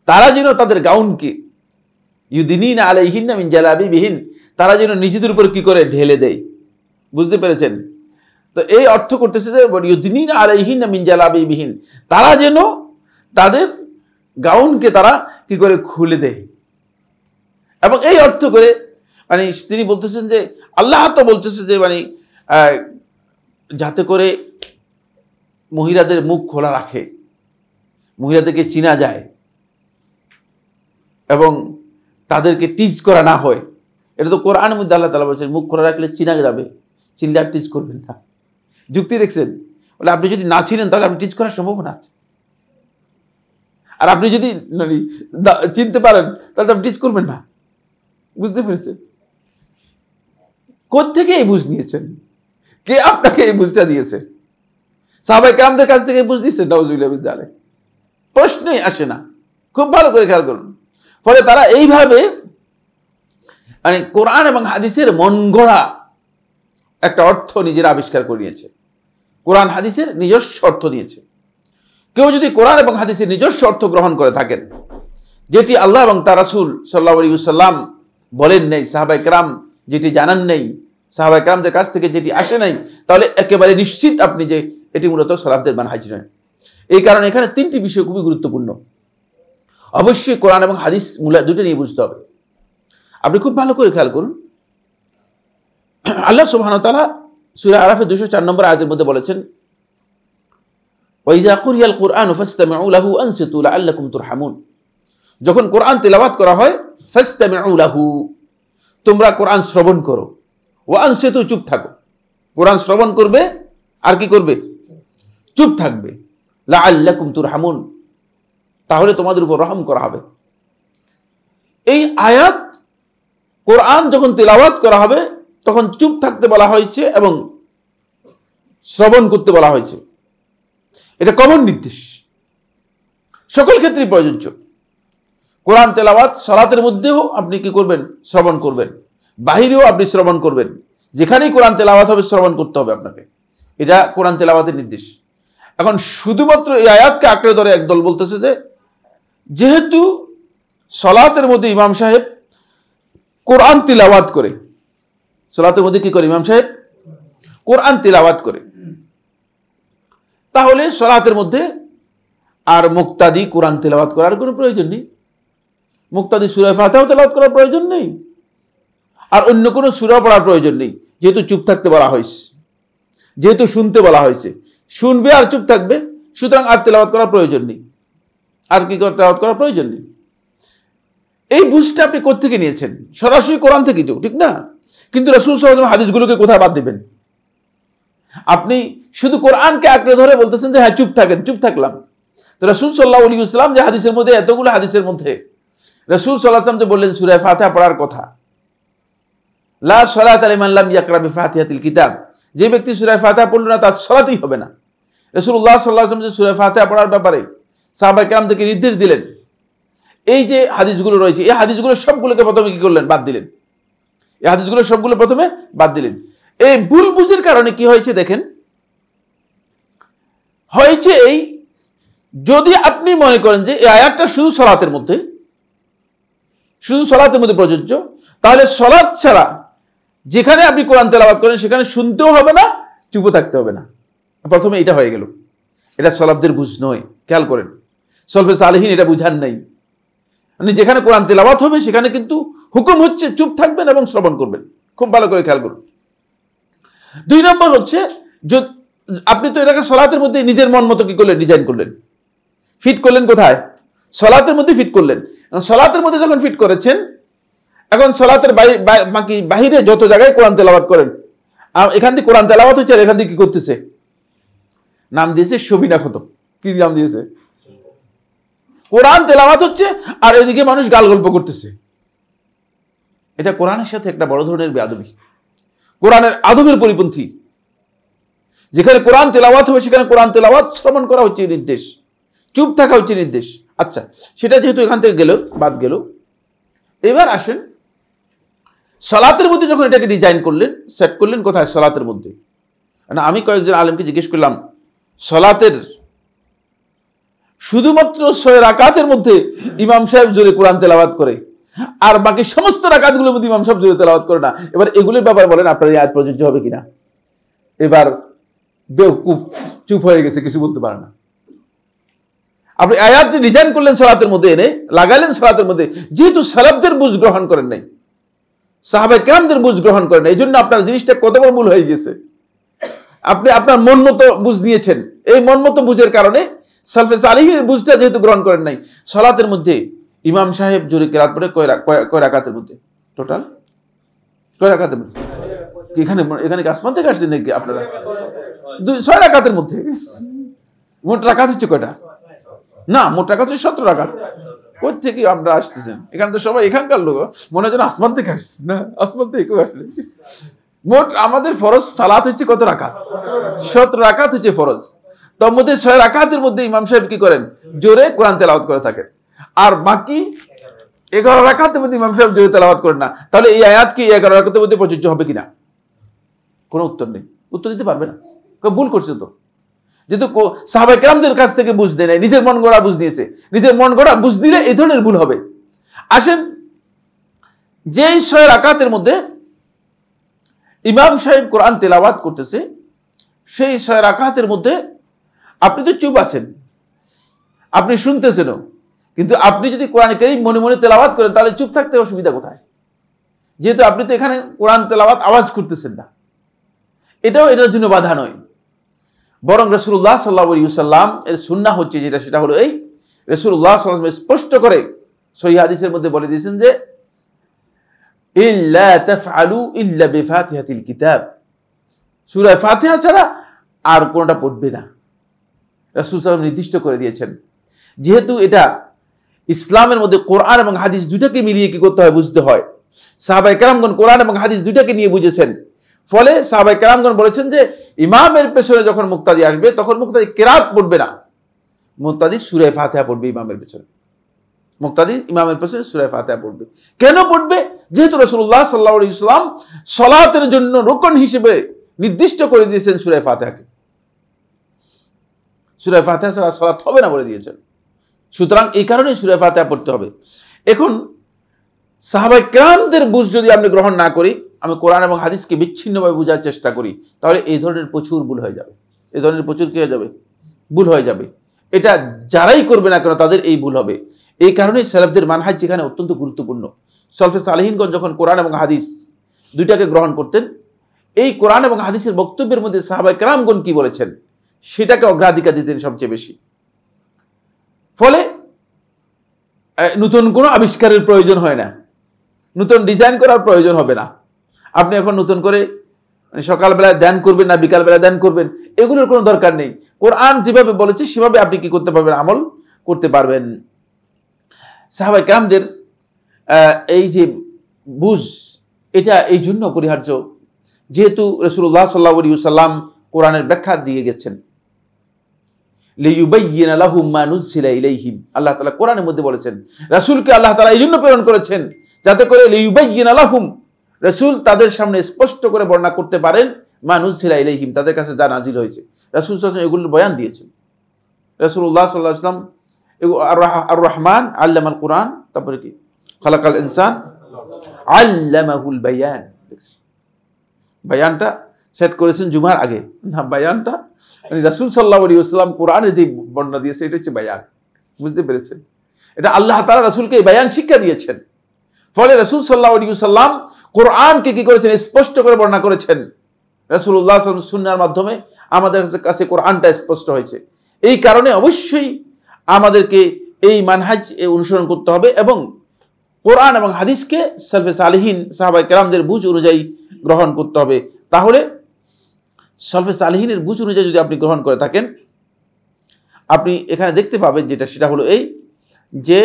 তারা যেন তাদের গাউনকে, ইউদিনিনা আলাইহিন্না মিন জালাবিবিহিন, তারা যেন নিজেদের উপর কি করে ঢেলে দেয়। বুঝতে পেরেছেন? তো এই অর্থ করতেছে যে ইউদিনিনা আলাইহিন্না মিন জালাবিবিহিন, তারা যেন তাদের গাউনকে তারা কি করে খুলে দেয়। এবং এই অর্থ করে মানে তিনি বলতেছেন যে আল্লাহ তো বলতেছে যে মানে যাতে করে মহিলাদের মুখ খোলা রাখে, মহিলাদেরকে চিনা যায় এবং তাদেরকে টিচ করা না হয়। এটা তো কোরআনের মধ্যে আল্লাহ তাআলা বলছেন মুখ খোলা রাখলে চিনা যাবে, চিনলে আর টিচ করবেন না। যুক্তি দেখছেন? বলে আপনি যদি না চিনেন তাহলে আপনি টিচ করার সম্ভাবনা আছে, আর আপনি যদি চিনতে পারেন তাহলে আপনি টিচ করবেন না। বুঝতে পেরেছেন? কোত্থেকে এই বুঝ নিয়েছেন? কে আপনাকে এই বুঝটা দিয়েছে? সাহাবায়ে কেরামদের কাছ থেকে বুঝ দিয়েছেন? নাউজুবিল্লাহ মিন যালিক, প্রশ্নই আসে না। খুব ভালো করে খেয়াল করুন। ফলে তারা এইভাবে মানে কোরআন এবং হাদিসের মন গড়া একটা অর্থ নিজেরা আবিষ্কার করে নিয়েছে, কোরআন হাদিসের নিজস্ব অর্থ নিয়েছে। কেউ যদি কোরআন এবং হাদিসের নিজস্ব অর্থ গ্রহণ করে থাকেন, যেটি আল্লাহ এবং তার রাসূল সাল্লাল্লাহু আলাইহি ওয়াসাল্লাম বলেন নাই, সাহাবায়ে কেরাম যেটি জানান নেই, সাহাবায়ে কেরামদের কাছ থেকে যেটি আসে নাই, তাহলে একেবারে নিশ্চিত আপনি যে এটি মূলত সালাফদের মানহাজ নয়। এই কারণে এখানে তিনটি বিষয় খুবই গুরুত্বপূর্ণ। অবশ্যই কোরআন এবং হাদিস মূল দুটো নিয়ে বুঝতে হবে। আপনি খুব ভালো করে খেয়াল করুন, আল্লাহ সুবহানাহু ওয়া তাআলা সূরা আরাফের 204 নম্বর আয়াতের মধ্যে বলেছেন ওয়াইযা কুরিয়াল কুরআনু ফাসতামিউ লাহু আনসিতু লাআল্লাকুম তুরহামুন। যখন কোরআন তেলাওয়াত করা হয়, ফাসতামিউ লাহু, তোমরা কোরআন শ্রবণ করো, ওয়া আনসিতু, চুপ থাকো। কোরআন শ্রবণ করবে আর কি করবে? চুপ থাকবে। লাআল্লাকুম তুরহামুন, তাহলে তোমাদের উপর রহম করা হবে। এই আয়াত কোরআন যখন তেলাওয়াত করা হবে তখন চুপ থাকতে বলা হয়েছে এবং শ্রবণ করতে বলা হয়েছে। এটা কমন নির্দেশ, সকল ক্ষেত্রেই প্রযোজ্য। কোরআন তেলাওয়াত সালাতের মধ্যেও আপনি কি করবেন? শ্রবণ করবেন। বাহিরেও আপনি শ্রবণ করবেন। যেখানেই কোরআন তেলাওয়াত হবে শ্রবণ করতে হবে আপনাকে। এটা কোরআন তেলাওয়াতের নির্দেশ। এখন শুধুমাত্র এই আয়াতকে আঁকড়ে ধরে একদল বলতেছে যে যেহেতু সালাতের মধ্যে ইমাম সাহেব কোরআন তিলাওয়াত করে, সালাতের মধ্যে কি করে ইমাম সাহেব? কোরআন তিলাওয়াত করে, তাহলে সালাতের মধ্যে আর মুক্তাদি কোরআন তিলাওয়াত করার কোনো প্রয়োজন নেই। মুক্তাদি সূরা ফাতিহা তিলাওয়াত করার প্রয়োজন নেই, আর অন্য কোনো সূরা পড়ার প্রয়োজন নেই। যেহেতু চুপ থাকতে বলা হয়েছে, যেহেতু শুনতে বলা হয়েছে, শুনবে আর চুপ থাকবে, সুতরাং আর তেলাওয়াত করার প্রয়োজন নেই, আর কি তেলাওয়াত করার প্রয়োজন নেই। এই বুঝটা আপনি কোত্থেকে নিয়েছেন? সরাসরি কোরআন থেকেই তো, ঠিক না? কিন্তু রাসূল সাল্লাল্লাহু আলাইহি ওয়াসাল্লাম হাদিসগুলোকে কোথায় বাদ দিবেন? আপনি শুধু কোরআনকে আঁকড়ে ধরে বলতেছেন যে হ্যাঁ চুপ থাকেন, চুপ থাকলাম। তো রাসূল সাল্লাল্লাহু আলাইহি ওয়াসাল্লাম যে হাদিসের মধ্যে, এতগুলো হাদিসের মধ্যে রাসূল সাল্লাল্লাহু আলাইহি ওয়াসাল্লাম যে বললেন সূরা ফাতিহা পড়ার কথা, লা সালাতা লিমান লাম ইয়াকরা বিফাতিহাতিল কিতাব, যে ব্যক্তি সূরা ফাতিহা পড়ল না তার সালাতই হবে না। রাসূলুল্লাহ সাল্লাল্লাহু আলাইহি ওয়াসাল্লাম যে সূরা ফাতিহা পড়ার ব্যাপারে সাহাবায়ে কেরামদেরকে নির্দেশ দিলেন, এই যে হাদিসগুলো রয়েছে এই হাদিসগুলো সবগুলোকে প্রথমে কি করলেন? বাদ দিলেন। এই হাদিসগুলো সবগুলো প্রথমে বাদ দিলেন। এই ভুল বুঝের কারণে কি হয়েছে দেখেন, হয়েছে এই, যদি আপনি মনে করেন যে এই আয়াতটা শুধু সালাতের মধ্যে, শুধু সালাতের মধ্যে প্রযোজ্য, তাহলে সালাত ছাড়া যেখানে আপনি কোরআন তেলাওয়াত করেন সেখানে শুনতেও হবে না, চুপ থাকতে হবে না। প্রথমে এটা হয়ে গেল। এটা সালাফদের বুঝ নয়, খেয়াল করেন। সলফে সালেহিন এটা বুঝান নাই। মানে যেখানে কোরআন তেলাওয়াত হবে সেখানে কিন্তু হুকুম হচ্ছে চুপ থাকবেন এবং শ্রবণ করবেন। খুব ভালো করে খেয়াল করুন। 2 নম্বর হচ্ছে, আপনি তো এটাকে সালাতের মধ্যে নিজের মন মতো কি করলেন? ডিজাইন করলেন, ফিট করলেন। কোথায়? সালাতের মধ্যে ফিট করলেন। সালাতের মধ্যে যখন ফিট করেছেন, এখন সালাতের বাকি বাহিরে যত জায়গায় কোরআন তেলাওয়াত করেন, এখান থেকে কোরআন তেলাওয়াত হচ্ছে, আর এখান থেকে কি করতেছে? নাম দিয়েছে সবিনা খতম। কি নাম দিয়েছে? কোরআন তেলাওয়াত হচ্ছে আর এদিকে মানুষ গাল গল্প করতেছে। এটা কোরআনের সাথে একটা বড় ধরনের বেয়াদবি, কোরআনের আদবের পরিপন্থী। যেখানে কোরআন তেলাওয়াত হবে সেখানে কোরআন তেলাওয়াত শ্রবণ করা হচ্ছে নির্দেশ, চুপ থাকা হচ্ছে নির্দেশ। আচ্ছা, সেটা যেহেতু এখান থেকে গেল, বাদ গেল, এবার আসেন সালাতের মধ্যে যখন এটাকে ডিজাইন করলেন, সেট করলেন কোথায়? সালাতের মধ্যে। না, আমি কয়েকজন আলেমকে জিজ্ঞেস করলাম সালাতের শুধুমাত্র 6 রাকাতের মধ্যে ইমাম সাহেব জোরে কোরআন তেলাওয়াত করে, আর বাকি সমস্ত রাকাতগুলোর মধ্যে ইমাম সাহেব জোরে তেলাওয়াত করে না, এবার এগুলির ব্যাপারে বলেন আপনার এই আয়াত প্রযোজ্য হবে কিনা? এবার বেওকুফ চুপ হয়ে গেছে, কিছু বলতে পারে না। আপনি আয়াতটি ডিজাইন করলেন সালাতের মধ্যে, এনে লাগালেন সালাতের মধ্যে, যেহেতু সালাফদের বুঝ গ্রহণ করেন নাই, সাহাবায়ে কেরামদের বুঝ গ্রহণ করেন, এই জন্য আপনার জিনিসটা কত বড় ভুল হয়ে গেছে। আপনি আপনার মন মতো বুঝ নিয়েছেন, এই মন মতো বুঝের কারণে সালফে সালিহিনের বুঝটা যেহেতু গ্রহণ করেন নাই, সালাতের মধ্যে ইমাম সাহেব জোরে কেরাত পড়ে কয় রাকাতের মধ্যে? টোটাল কয় রাকাতের মধ্যে? এখানে কি আসমান থেকে আসছেন নাকি আপনারা? 6 রাকাতের মধ্যে। মোট রাকাত হচ্ছে কয়টা? না, মোট রাকাত হচ্ছে 17 রাকাত। কোথা থেকে আমরা আসতেছেন? এখানে তো সবাই এখানকার লোক, মনে হয় যেন আসমান থেকে আসছে। না, আসমান থেকে কেউ আসলে। মোট আমাদের ফরজ সালাত হচ্ছে কত রাকাত? 17 রাকাত হচ্ছে ফরজ। তার মধ্যে 6 রাকাতের মধ্যে ইমাম সাহেব কি করেন? জোরে কোরআন তেলাওয়াত করে থাকেন, আর বাকি 11 রাকাতের মধ্যে ইমাম সাহেব জোরে তেলাওয়াত করেন না। তাহলে এই আয়াত কি 11 রাকাতের মধ্যে প্রযোজ্য হবে কিনা? কোনো উত্তর নেই, উত্তর দিতে পারবে না, ভুল করছে তো। যেহেতু সাহাবায়ে কেরামদের কাছ থেকে বুঝ দেয় নাই, নিজের মন গড়া বুঝ দিয়েছে। নিজের মন গড়া বুঝ দিলে এই ধরনের ভুল হবে। আসেন, যেই 6 রাকাতের মধ্যে ইমাম সাহেব কোরআন তেলাওয়াত করতেছে, সেই 6 রাকাতের মধ্যে আপনি তো চুপ আছেন, আপনি শুনতেছেনও, কিন্তু আপনি যদি কোরআন কারীম মনে মনে তেলাওয়াত করেন, তাহলে চুপ থাকতে অসুবিধা কোথায়? যেহেতু আপনি তো এখানে কোরআন তেলাওয়াত আওয়াজ করতেছেন না, এটাও এটার জন্য বাধা নয়। বরং রাসূলুল্লাহ সাল্লাল্লাহু আলাইহি ওয়াসাল্লাম এর সুন্নাহ হচ্ছে যেটা, সেটা হলো এই, রাসূলুল্লাহ সাল্লাল্লাহু আলাইহি ওয়াসাল্লাম স্পষ্ট করে সহিহ হাদিসের মধ্যে বলে দিয়েছেন যে ইল্লা তাফআলু ইল্লা বিফাতিহাতিল কিতাব, সূরা ফাতিহা ছাড়া আর কোনটা পড়বে না। রাসূল সাল্লাল্লাহু আলাইহি ওয়াসাল্লাম নির্দিষ্ট করে দিয়েছেন। যেহেতু এটা ইসলামের মধ্যে কোরআন এবং হাদিস দুটাকে মিলিয়ে কি করতে হয়? বুঝতে হয়। সাহাবায়ে কেরামগণ কোরআন এবং হাদিস দুটাকে নিয়ে বুঝেছেন। ফলে সাহাবায়ে কেরামগণ বলেছেন যে ইমামের পেছনে যখন মুক্তাদি আসবে, তখন মুক্তাদি কেরাত পড়বে না, মুক্তাদি সূরা ফাতিহা পড়বে ইমামের পেছনে। মুক্তাদি ইমামের পেছনে সূরা ফাতিহা পড়বে। কেন পড়বে? যেহেতু রাসূলুল্লাহ সাল্লাল্লাহু আলাইহি ওয়াসাল্লাম সালাতের জন্য রুকন হিসেবে নির্দিষ্ট করে দিয়েছেন সূরা ফাতিহাকে। সূরা ফাতিহা ছাড়া সালাত হবে না বলে দিয়েছেন। সুতরাং এই কারণেই সূরা ফাতিহা পড়তে হবে। এখন সাহাবায়ে কেরামদের বুঝ যদি আপনি গ্রহণ না করি, আমি কোরআন এবং হাদিসকে বিচ্ছিন্নভাবে বোঝার চেষ্টা করি, তাহলে এই ধরনের প্রচুর ভুল হয়ে যাবে। এই ধরনের প্রচুর কি হয়ে যাবে? ভুল হয়ে যাবে। এটা যারাই করবে না কেন তাদের এই ভুল হবে। এই কারণেই সালাফদের মানহাজ যেখানে অত্যন্ত গুরুত্বপূর্ণ। সালফে সালেহিনগণ যখন কোরআন এবং হাদিস দুইটাকে গ্রহণ করতেন, এই কোরআন এবং হাদিসের বক্তব্যের মধ্যে সাহাবায়ে কেরামগণ কি বলেছেন সেটাকে অগ্রাধিকার দিতেন সবচেয়ে বেশি। ফলে নতুন কোনো আবিষ্কারের প্রয়োজন হয় না, নতুন ডিজাইন করার প্রয়োজন হবে না। আপনি এখন নতুন করে সকালবেলায় ধ্যান করবেন না বিকালবেলা ধ্যান করবেন, এগুলোর কোনো দরকার নেই। কোরআন যেভাবে বলেছে সেভাবে আপনি কি করতে পারবেন? আমল করতে পারবেন। সাহাবায়ে কেরামদের এই যে বুঝ, এটা এই জন্য অপরিহার্য, যেহেতু রাসূলুল্লাহ সাল্লাল্লাহু আলাইহি ওয়াসাল্লাম কোরআনের ব্যাখ্যা দিয়ে গেছেন। লিইউবাইয়িনা লাহুম মা নুযিলা ইলাইহিম, আল্লাহ তাআলা কোরআনের মধ্যে বলেছেন রাসূলকে আল্লাহ তাআলা এই জন্য প্রেরণ করেছেন যাতে করে লিইউবাইয়িনা লাহুম, রাসূল তাদের সামনে স্পষ্ট করে বর্ণনা করতে পারেন মা নুযিলা ইলাইহিম, তাদের কাছে যা নাজিল হয়েছে। রাসূল সাল্লাল্লাহু আলাইহি ওয়াসাল্লাম এগুলোর বয়ান দিয়েছেন। রাসূলুল্লাহ সাল্লাল্লাহু আলাইহি ওয়াসাল্লাম আর রহমান আল্লামাল কোরআন, তারপরে কি খালাকাল ইনসান আল্লামাহুল বায়ান, বায়ানটা সেট করেছেন জুমার আগে না, বায়ানটা মানে রাসূল সাল্লাল্লাহু আলাইহি ওয়াসাল্লাম কোরআনে যে বর্ণনা দিয়েছে এটা হচ্ছে বায়ান। বুঝতে পেরেছেন? এটা আল্লাহ তাআলা রাসূলকে এই বায়ান শিক্ষা দিয়েছেন। ফলে রাসূল সাল্লাল্লাহু আলাইহি ওয়াসাল্লাম কোরআনকে কি করেছেন? স্পষ্ট করে বর্ণনা করেছেন। রাসূলুল্লাহ সাল্লাল্লাহু আলাইহি ওয়াসাল্লাম সুন্নাহর মাধ্যমে আমাদের কাছে কোরআনটা স্পষ্ট হয়েছে। এই কারণে অবশ্যই আমাদেরকে এই মানহাজ অনুসরণ করতে হবে এবং কোরআন এবং হাদিসকে সালফে সালেহিন সাহাবায়ে কেরামদের বুঝ অনুযায়ী গ্রহণ করতে হবে। তাহলে সালফে সালেহিনের বুঝ অনুযায়ী যদি আপনি গ্রহণ করে থাকেন, আপনি এখানে দেখতে পাবেন যেটা, সেটা হলো এই যে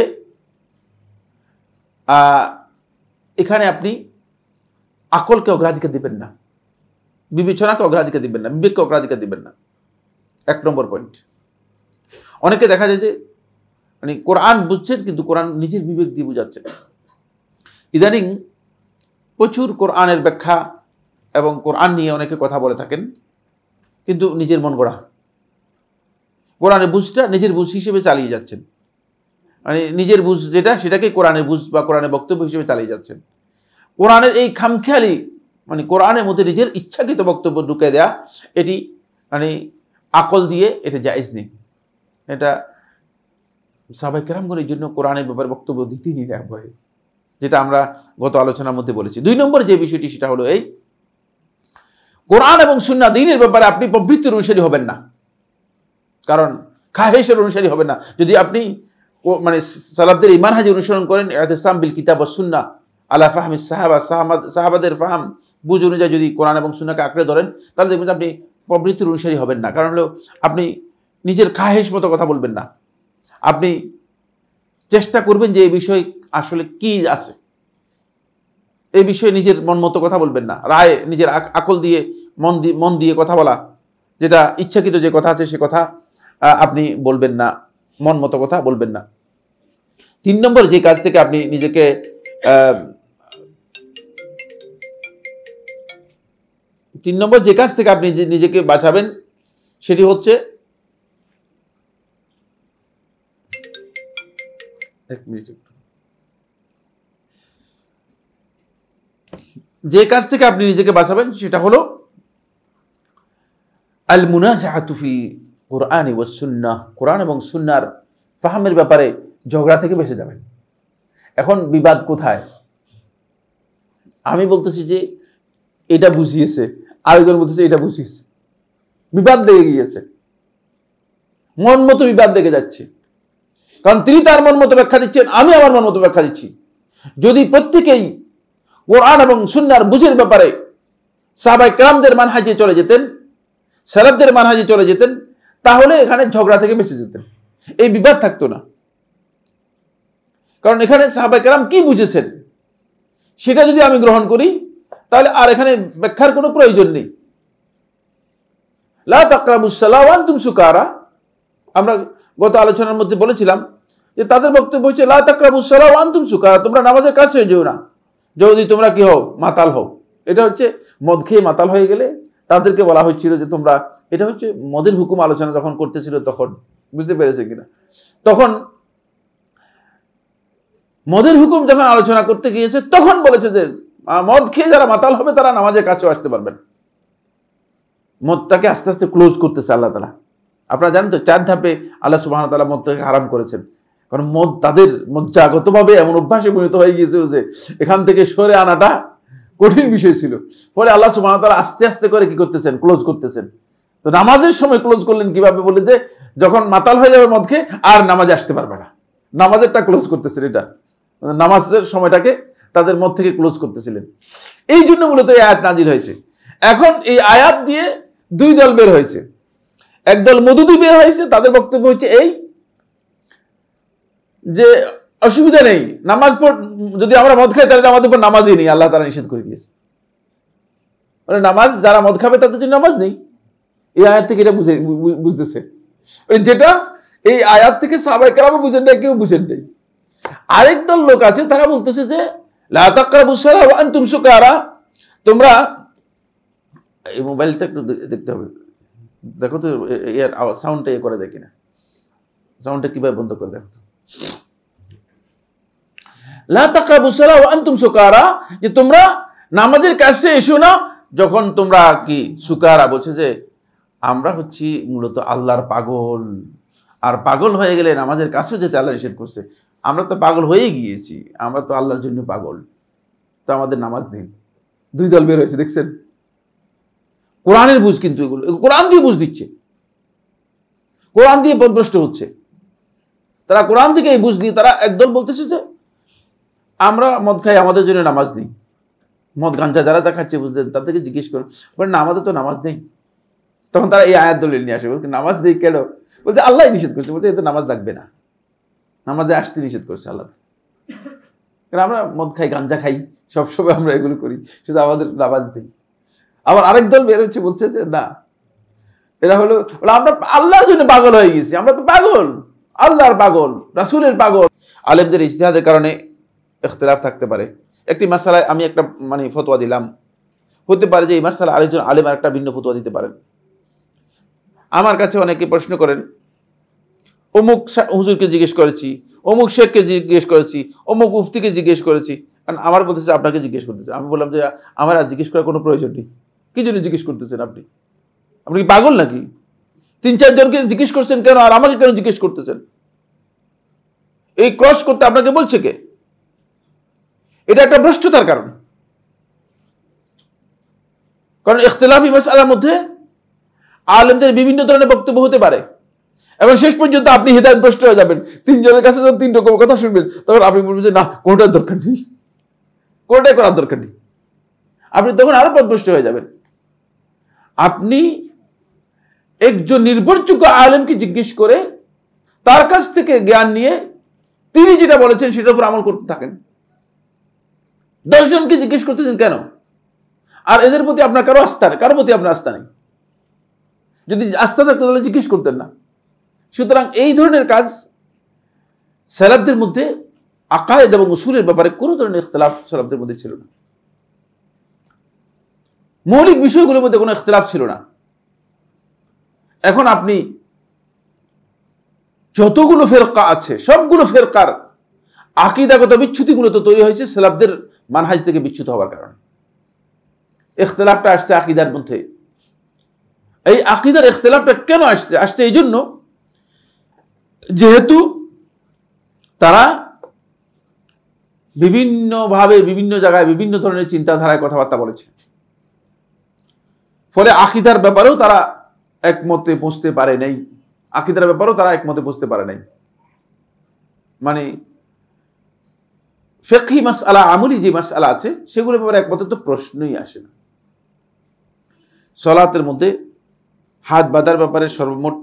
এখানে আপনি আকলকে অগ্রাধিকার দিবেন না, বিবেচনাকে অগ্রাধিকার দিবেন না, বিবেককে অগ্রাধিকার দিবেন না। 1 নম্বর পয়েন্ট। অনেকে দেখা যায় যে মানে কোরআন বুঝছেন কিন্তু কোরআন নিজের বিবেক দিয়ে বুঝাচ্ছেন। ইদানিং প্রচুর কোরআনের ব্যাখ্যা এবং কোরআন নিয়ে অনেকে কথা বলে থাকেন, কিন্তু নিজের মন গড়া কোরআনের বুঝটা নিজের বুঝ হিসেবে চালিয়ে যাচ্ছেন। মানে নিজের বুঝ যেটা সেটাকে কোরআনের বুঝ বা কোরআনের বক্তব্য হিসেবে চালিয়ে যাচ্ছেন। কোরআনের এই খামখেয়ালি মানে কোরআনের মধ্যে নিজের ইচ্ছাকৃত বক্তব্য ঢুকে দেয়া, এটি মানে আকল দিয়ে এটা জায়েজ নেই। এটা সাহাবায়ে কেরামগণ এই জন্য কোরআনের ব্যাপারে বক্তব্য দিতেই না ভয়ে, যেটা আমরা গত আলোচনার মধ্যে বলেছি। 2 নম্বর যে বিষয়টি সেটা হলো এই, কোরআন এবং সুন্নাহ দ্বীনের ব্যাপারে আপনি প্রবৃত্তির অনুসারী হবেন না, কারণ খাহেশের অনুসারী হবেন না। যদি আপনি মানে সালাফদের এই মানহাজ অনুসরণ করেন, ইতিসাম বিল কিতাব ওয়াস সুন্নাহ আলা ফাহমিস সাহাবা, সাহাবাদের ফাহাম বুঝ অনুযায়ী যদি কোরআন এবং সুন্নাহকে আঁকড়ে ধরেন, তাহলে দেখবেন আপনি প্রবৃত্তির অনুসারী হবেন না। কারণ হলো আপনি নিজের খাহেশ মতো কথা বলবেন না, আপনি চেষ্টা করবেন যে এই বিষয় আসলে কি আছে, এই বিষয়ে নিজের মন মতো কথা বলবেন না, রায় নিজের আকল দিয়ে মন দিয়ে কথা বলা, যেটা ইচ্ছাকৃত যে কথা আছে সে কথা আপনি বলবেন না, মন মতো কথা বলবেন না। 3 নম্বর যে কাজ থেকে আপনি নিজেকে নিজেকে বাঁচাবেন সেটি হচ্ছে, যে কাজ থেকে আপনি নিজেকে বাঁচাবেন সেটা হলো আল মুনাজাআতু ফিল কুরআনি ওয়াস সুন্নাহ, কোরআন এবং সুন্নাহর ফাহমের ব্যাপারে ঝগড়া থেকে বেঁচে যাবেন। এখন বিবাদ কোথায়? আমি বলতেছি যে এটা বুঝিয়েছে, আরেকজন বলতেছে এটা বুঝিয়েছে, বিবাদ লেগে গিয়েছে, মন মতো বিবাদ লেগে যাচ্ছে। কারণ তিনি তার মন মতো ব্যাখ্যা দিচ্ছেন, আমি আমার মন মতো ব্যাখ্যা দিচ্ছি। যদি প্রত্যেকেই কোরআন এবং সুন্নাহর বুঝের ব্যাপারে সাহাবায়ে কেরামদের মানহাজে চলে যেতেন, সালাফদের মানহাজে চলে যেতেন, তাহলে এখানে ঝগড়া থেকে বেঁচে যেতেন, এই বিবাদ থাকতো না। কারণ এখানে সাহাবায়ে কেরাম কি বুঝেছেন সেটা যদি আমি গ্রহণ করি, তাহলে আর এখানে ব্যাখ্যার কোনো প্রয়োজন নেই। লা তাকরাবুস সালাহ ওয়া আনতুম সুকারা, আমরা গত আলোচনার মধ্যে বলেছিলাম যে তাদের বক্তব্য হচ্ছে লা তাকরাবুস সালাহ ওয়া আনতুম সুকারা, তোমরা নামাজের কাছে যেও না যদি তোমরা কি হও, মাতাল হও। এটা হচ্ছে মদ খেয়ে মাতাল হয়ে গেলে তাদেরকে বলা হচ্ছিল যে তোমরা, এটা হচ্ছে মদের হুকুম আলোচনা যখন করতেছিল তখন, বুঝতে পেরেছে কিনা, তখন মদের হুকুম যখন আলোচনা করতে গিয়েছে তখন বলেছে যে মদ খেয়ে যারা মাতাল হবে তারা নামাজের কাছেও আসতে পারবে না। মদটাকে আস্তে আস্তে ক্লোজ করতেছে আল্লাহ তাআলা। আপনারা জানেন তো 4 ধাপে আল্লাহ সুবহানাহু ওয়া তাআলা মদটাকে হারাম করেছেন, কারণ মদ তাদের মজ্জাগতভাবে এমন অভ্যাসে পরিণত হয়ে গিয়েছিল যে এখান থেকে সরে আনাটা কঠিন বিষয় ছিল। ফলে আল্লাহ সুবহানাহু ওয়া তাআলা আস্তে আস্তে করে কি করতেছেন, ক্লোজ করতেছেন। তো নামাজের সময় ক্লোজ করলেন কিভাবে, বলে যে যখন মাতাল হয়ে যাবে মদ খেয়ে আর নামাজে আসতে পারবে না, নামাজেরটা ক্লোজ করতেছেন। এটা নামাজের সময়টাকে তাদের মদ থেকে ক্লোজ করতেছিলেন। এই জন্য মূলত এই আয়াত নাজিল হয়েছে। এখন এই আয়াত দিয়ে 2 দল বের হয়েছে। একদল মদুদি বের হয়েছে, তাদের বক্তব্য হচ্ছে এই যে অসুবিধা নেই, নামাজ যদি আমরা মদ খাই তাহলে আমাদের উপর নামাজই নেই, আল্লাহ তাআলা নিষেধ করে দিয়েছে। মানে নামাজ যারা মদ খাবে তাদের জন্য নামাজ নেই, এই আয়াত থেকে এটা বুঝতেছে, যেটা এই আয়াত থেকে সাহাবায়ে কেরামও বুঝেন না, কেউ বুঝেন নাই। আরেক দল লোক আছে, তারা বলতেছে যে লা তাকরাবুস সালাহ ওয়া আনতুম সুকারা, তোমরা, এই মোবাইলটা একটু দেখতে হবে, দেখো তো এর সাউন্ডটা করে যায় কিনা, সাউন্ডটা কিভাবে বন্ধ করে দেখো তো। লা তাকরাবুস সালাহ ওয়া আনতুম সুকারা, যে তোমরা নামাজের কাছে এসো না যখন তোমরা কি সুকারা, বলছে যে আমরা হচ্ছি মূলত আল্লাহর পাগল, আর পাগল হয়ে গেলে নামাজের কাছেও যেতে আল্লাহ নিষেধ করছে। আমরা তো পাগল হয়ে গিয়েছি, আমরা তো আল্লাহর জন্য পাগল, তো আমাদের নামাজ নেই। 2 দল বের হয়েছে, দেখছেন? কোরআনের বুঝ, কিন্তু এগুলো কোরআন দিয়ে বুঝ দিচ্ছে, কোরআন দিয়ে পথভ্রষ্ট হচ্ছে তারা। কোরআন থেকে এই বুঝ দিয়ে তারা একদল বলতেছে যে আমরা মদ খাই, আমাদের জন্য নামাজ নেই। মদ গাঞ্জা যারা দেখাচ্ছে বুঝলেন, তাদেরকে জিজ্ঞেস করেন, বলেন না আমাদের তো নামাজ নেই। তখন তারা এই আয়াত দলিল নিয়ে আসে, বলছে নামাজ নেই কেন? বলছে আল্লাহ নিষেধ করছে, বলছে এতে নামাজ লাগবে না, নামাজে আসতে নিষেধ করছে আল্লাহ। কারণ আমরা মদ খাই, গাঞ্জা খাই, সবসময় আমরা এগুলো করি, শুধু আমাদের নামাজ নেই। আবার আরেক দল বের হচ্ছে, বলছে যে না, এরা হলো আমরা আল্লাহর জন্য পাগল হয়ে গেছি, আমরা তো পাগল, আল্লাহর পাগল, রাসূলের পাগল। আলেমদের ইজতিহাদের কারণে ইখতিলাফ থাকতে পারে। একটি মাসআলায় আমি একটা ফতোয়া দিলাম, হতে পারে যে এই মাসআলা আরেকজন আলেম আরেকটা ভিন্ন ফতোয়া দিতে পারেন। আমার কাছে অনেকে প্রশ্ন করেন, অমুক হুজুরকে জিজ্ঞেস করেছি, অমুক শেখকে জিজ্ঞেস করেছি, অমুক মুফতিকে জিজ্ঞেস করেছি, কারণ আমার বলতেছে আপনাকে জিজ্ঞেস করতেছে। আমি বললাম যে আমার আর জিজ্ঞেস করার কোনো প্রয়োজন নেই। কি জন্য জিজ্ঞেস করতেছেন আপনি? আপনি কি পাগল নাকি? 3-4 জনকে জিজ্ঞেস করছেন কেন, আর আমাকে কেন জিজ্ঞেস করতেছেন? এই ক্রস করতে আপনাকে বলছে কে? এটা একটা ভ্রষ্টতার কারণ। কারণ ইখতিলাফি মাসআলার মধ্যে আলেমদের বিভিন্ন ধরনের বক্তব্য হতে পারে, এবং শেষ পর্যন্ত আপনি হিদায়াতগ্রস্ত হয়ে যাবেন। 3 জনের কাছে যখন 3 রকম কথা শুনবেন, তখন আপনি বলবেন যে না, কোনটার দরকার নেই, কোনটাই করার দরকার নেই। আপনি তখন আরো পথভ্রষ্ট হয়ে যাবেন। আপনি একজন নির্ভরযোগ্য আলেমকে জিজ্ঞেস করে তার কাছ থেকে জ্ঞান নিয়ে তিনি যেটা বলেছেন সেটার উপর আমল করতে থাকেন। 10 জনকে জিজ্ঞেস করতেছেন কেন? আর এদের প্রতি আপনার কারো আস্থা নেই, কারো প্রতি আপনার আস্থা নেই। যদি আস্থা থাকতো তাহলে জিজ্ঞেস করতেন না। সুতরাং এই ধরনের কাজ সালাফদের মধ্যে আকায়েদ এবং উসুলের ব্যাপারে কোনো ধরনের ইখতিলাফ সালাফদের মধ্যে ছিল না। মৌলিক বিষয়গুলোর মধ্যে কোনো ইখতিলাফ ছিল না। এখন আপনি যতগুলো ফেরকা আছে সবগুলো ফেরকার আকীদাগত বিচ্যুতিগুলো তো তৈরি হয়েছে সালাফদের মানহাজ থেকে বিচ্যুত হওয়ার কারণে। ইখতিলাফটা আসছে আকীদার মধ্যে। এই আকীদার ইখতিলাফটা কেন আসছে? আসছে এই জন্য যেহেতু তারা বিভিন্নভাবে বিভিন্ন জায়গায় বিভিন্ন ধরনের চিন্তাধারায় কথাবার্তা বলেছে, ফলে আকীদার ব্যাপারেও তারা একমতে পৌঁছতে পারে নাই। আকীদার ব্যাপারেও তারা একমতে পৌঁছতে পারে নাই। ফিকহি মাসআলা, আমলি যে মাসআলা আছে সেগুলোর ব্যাপারে একমতে তো প্রশ্নই আসে না। সালাতের মধ্যে হাত বাঁধার ব্যাপারে সর্বমোট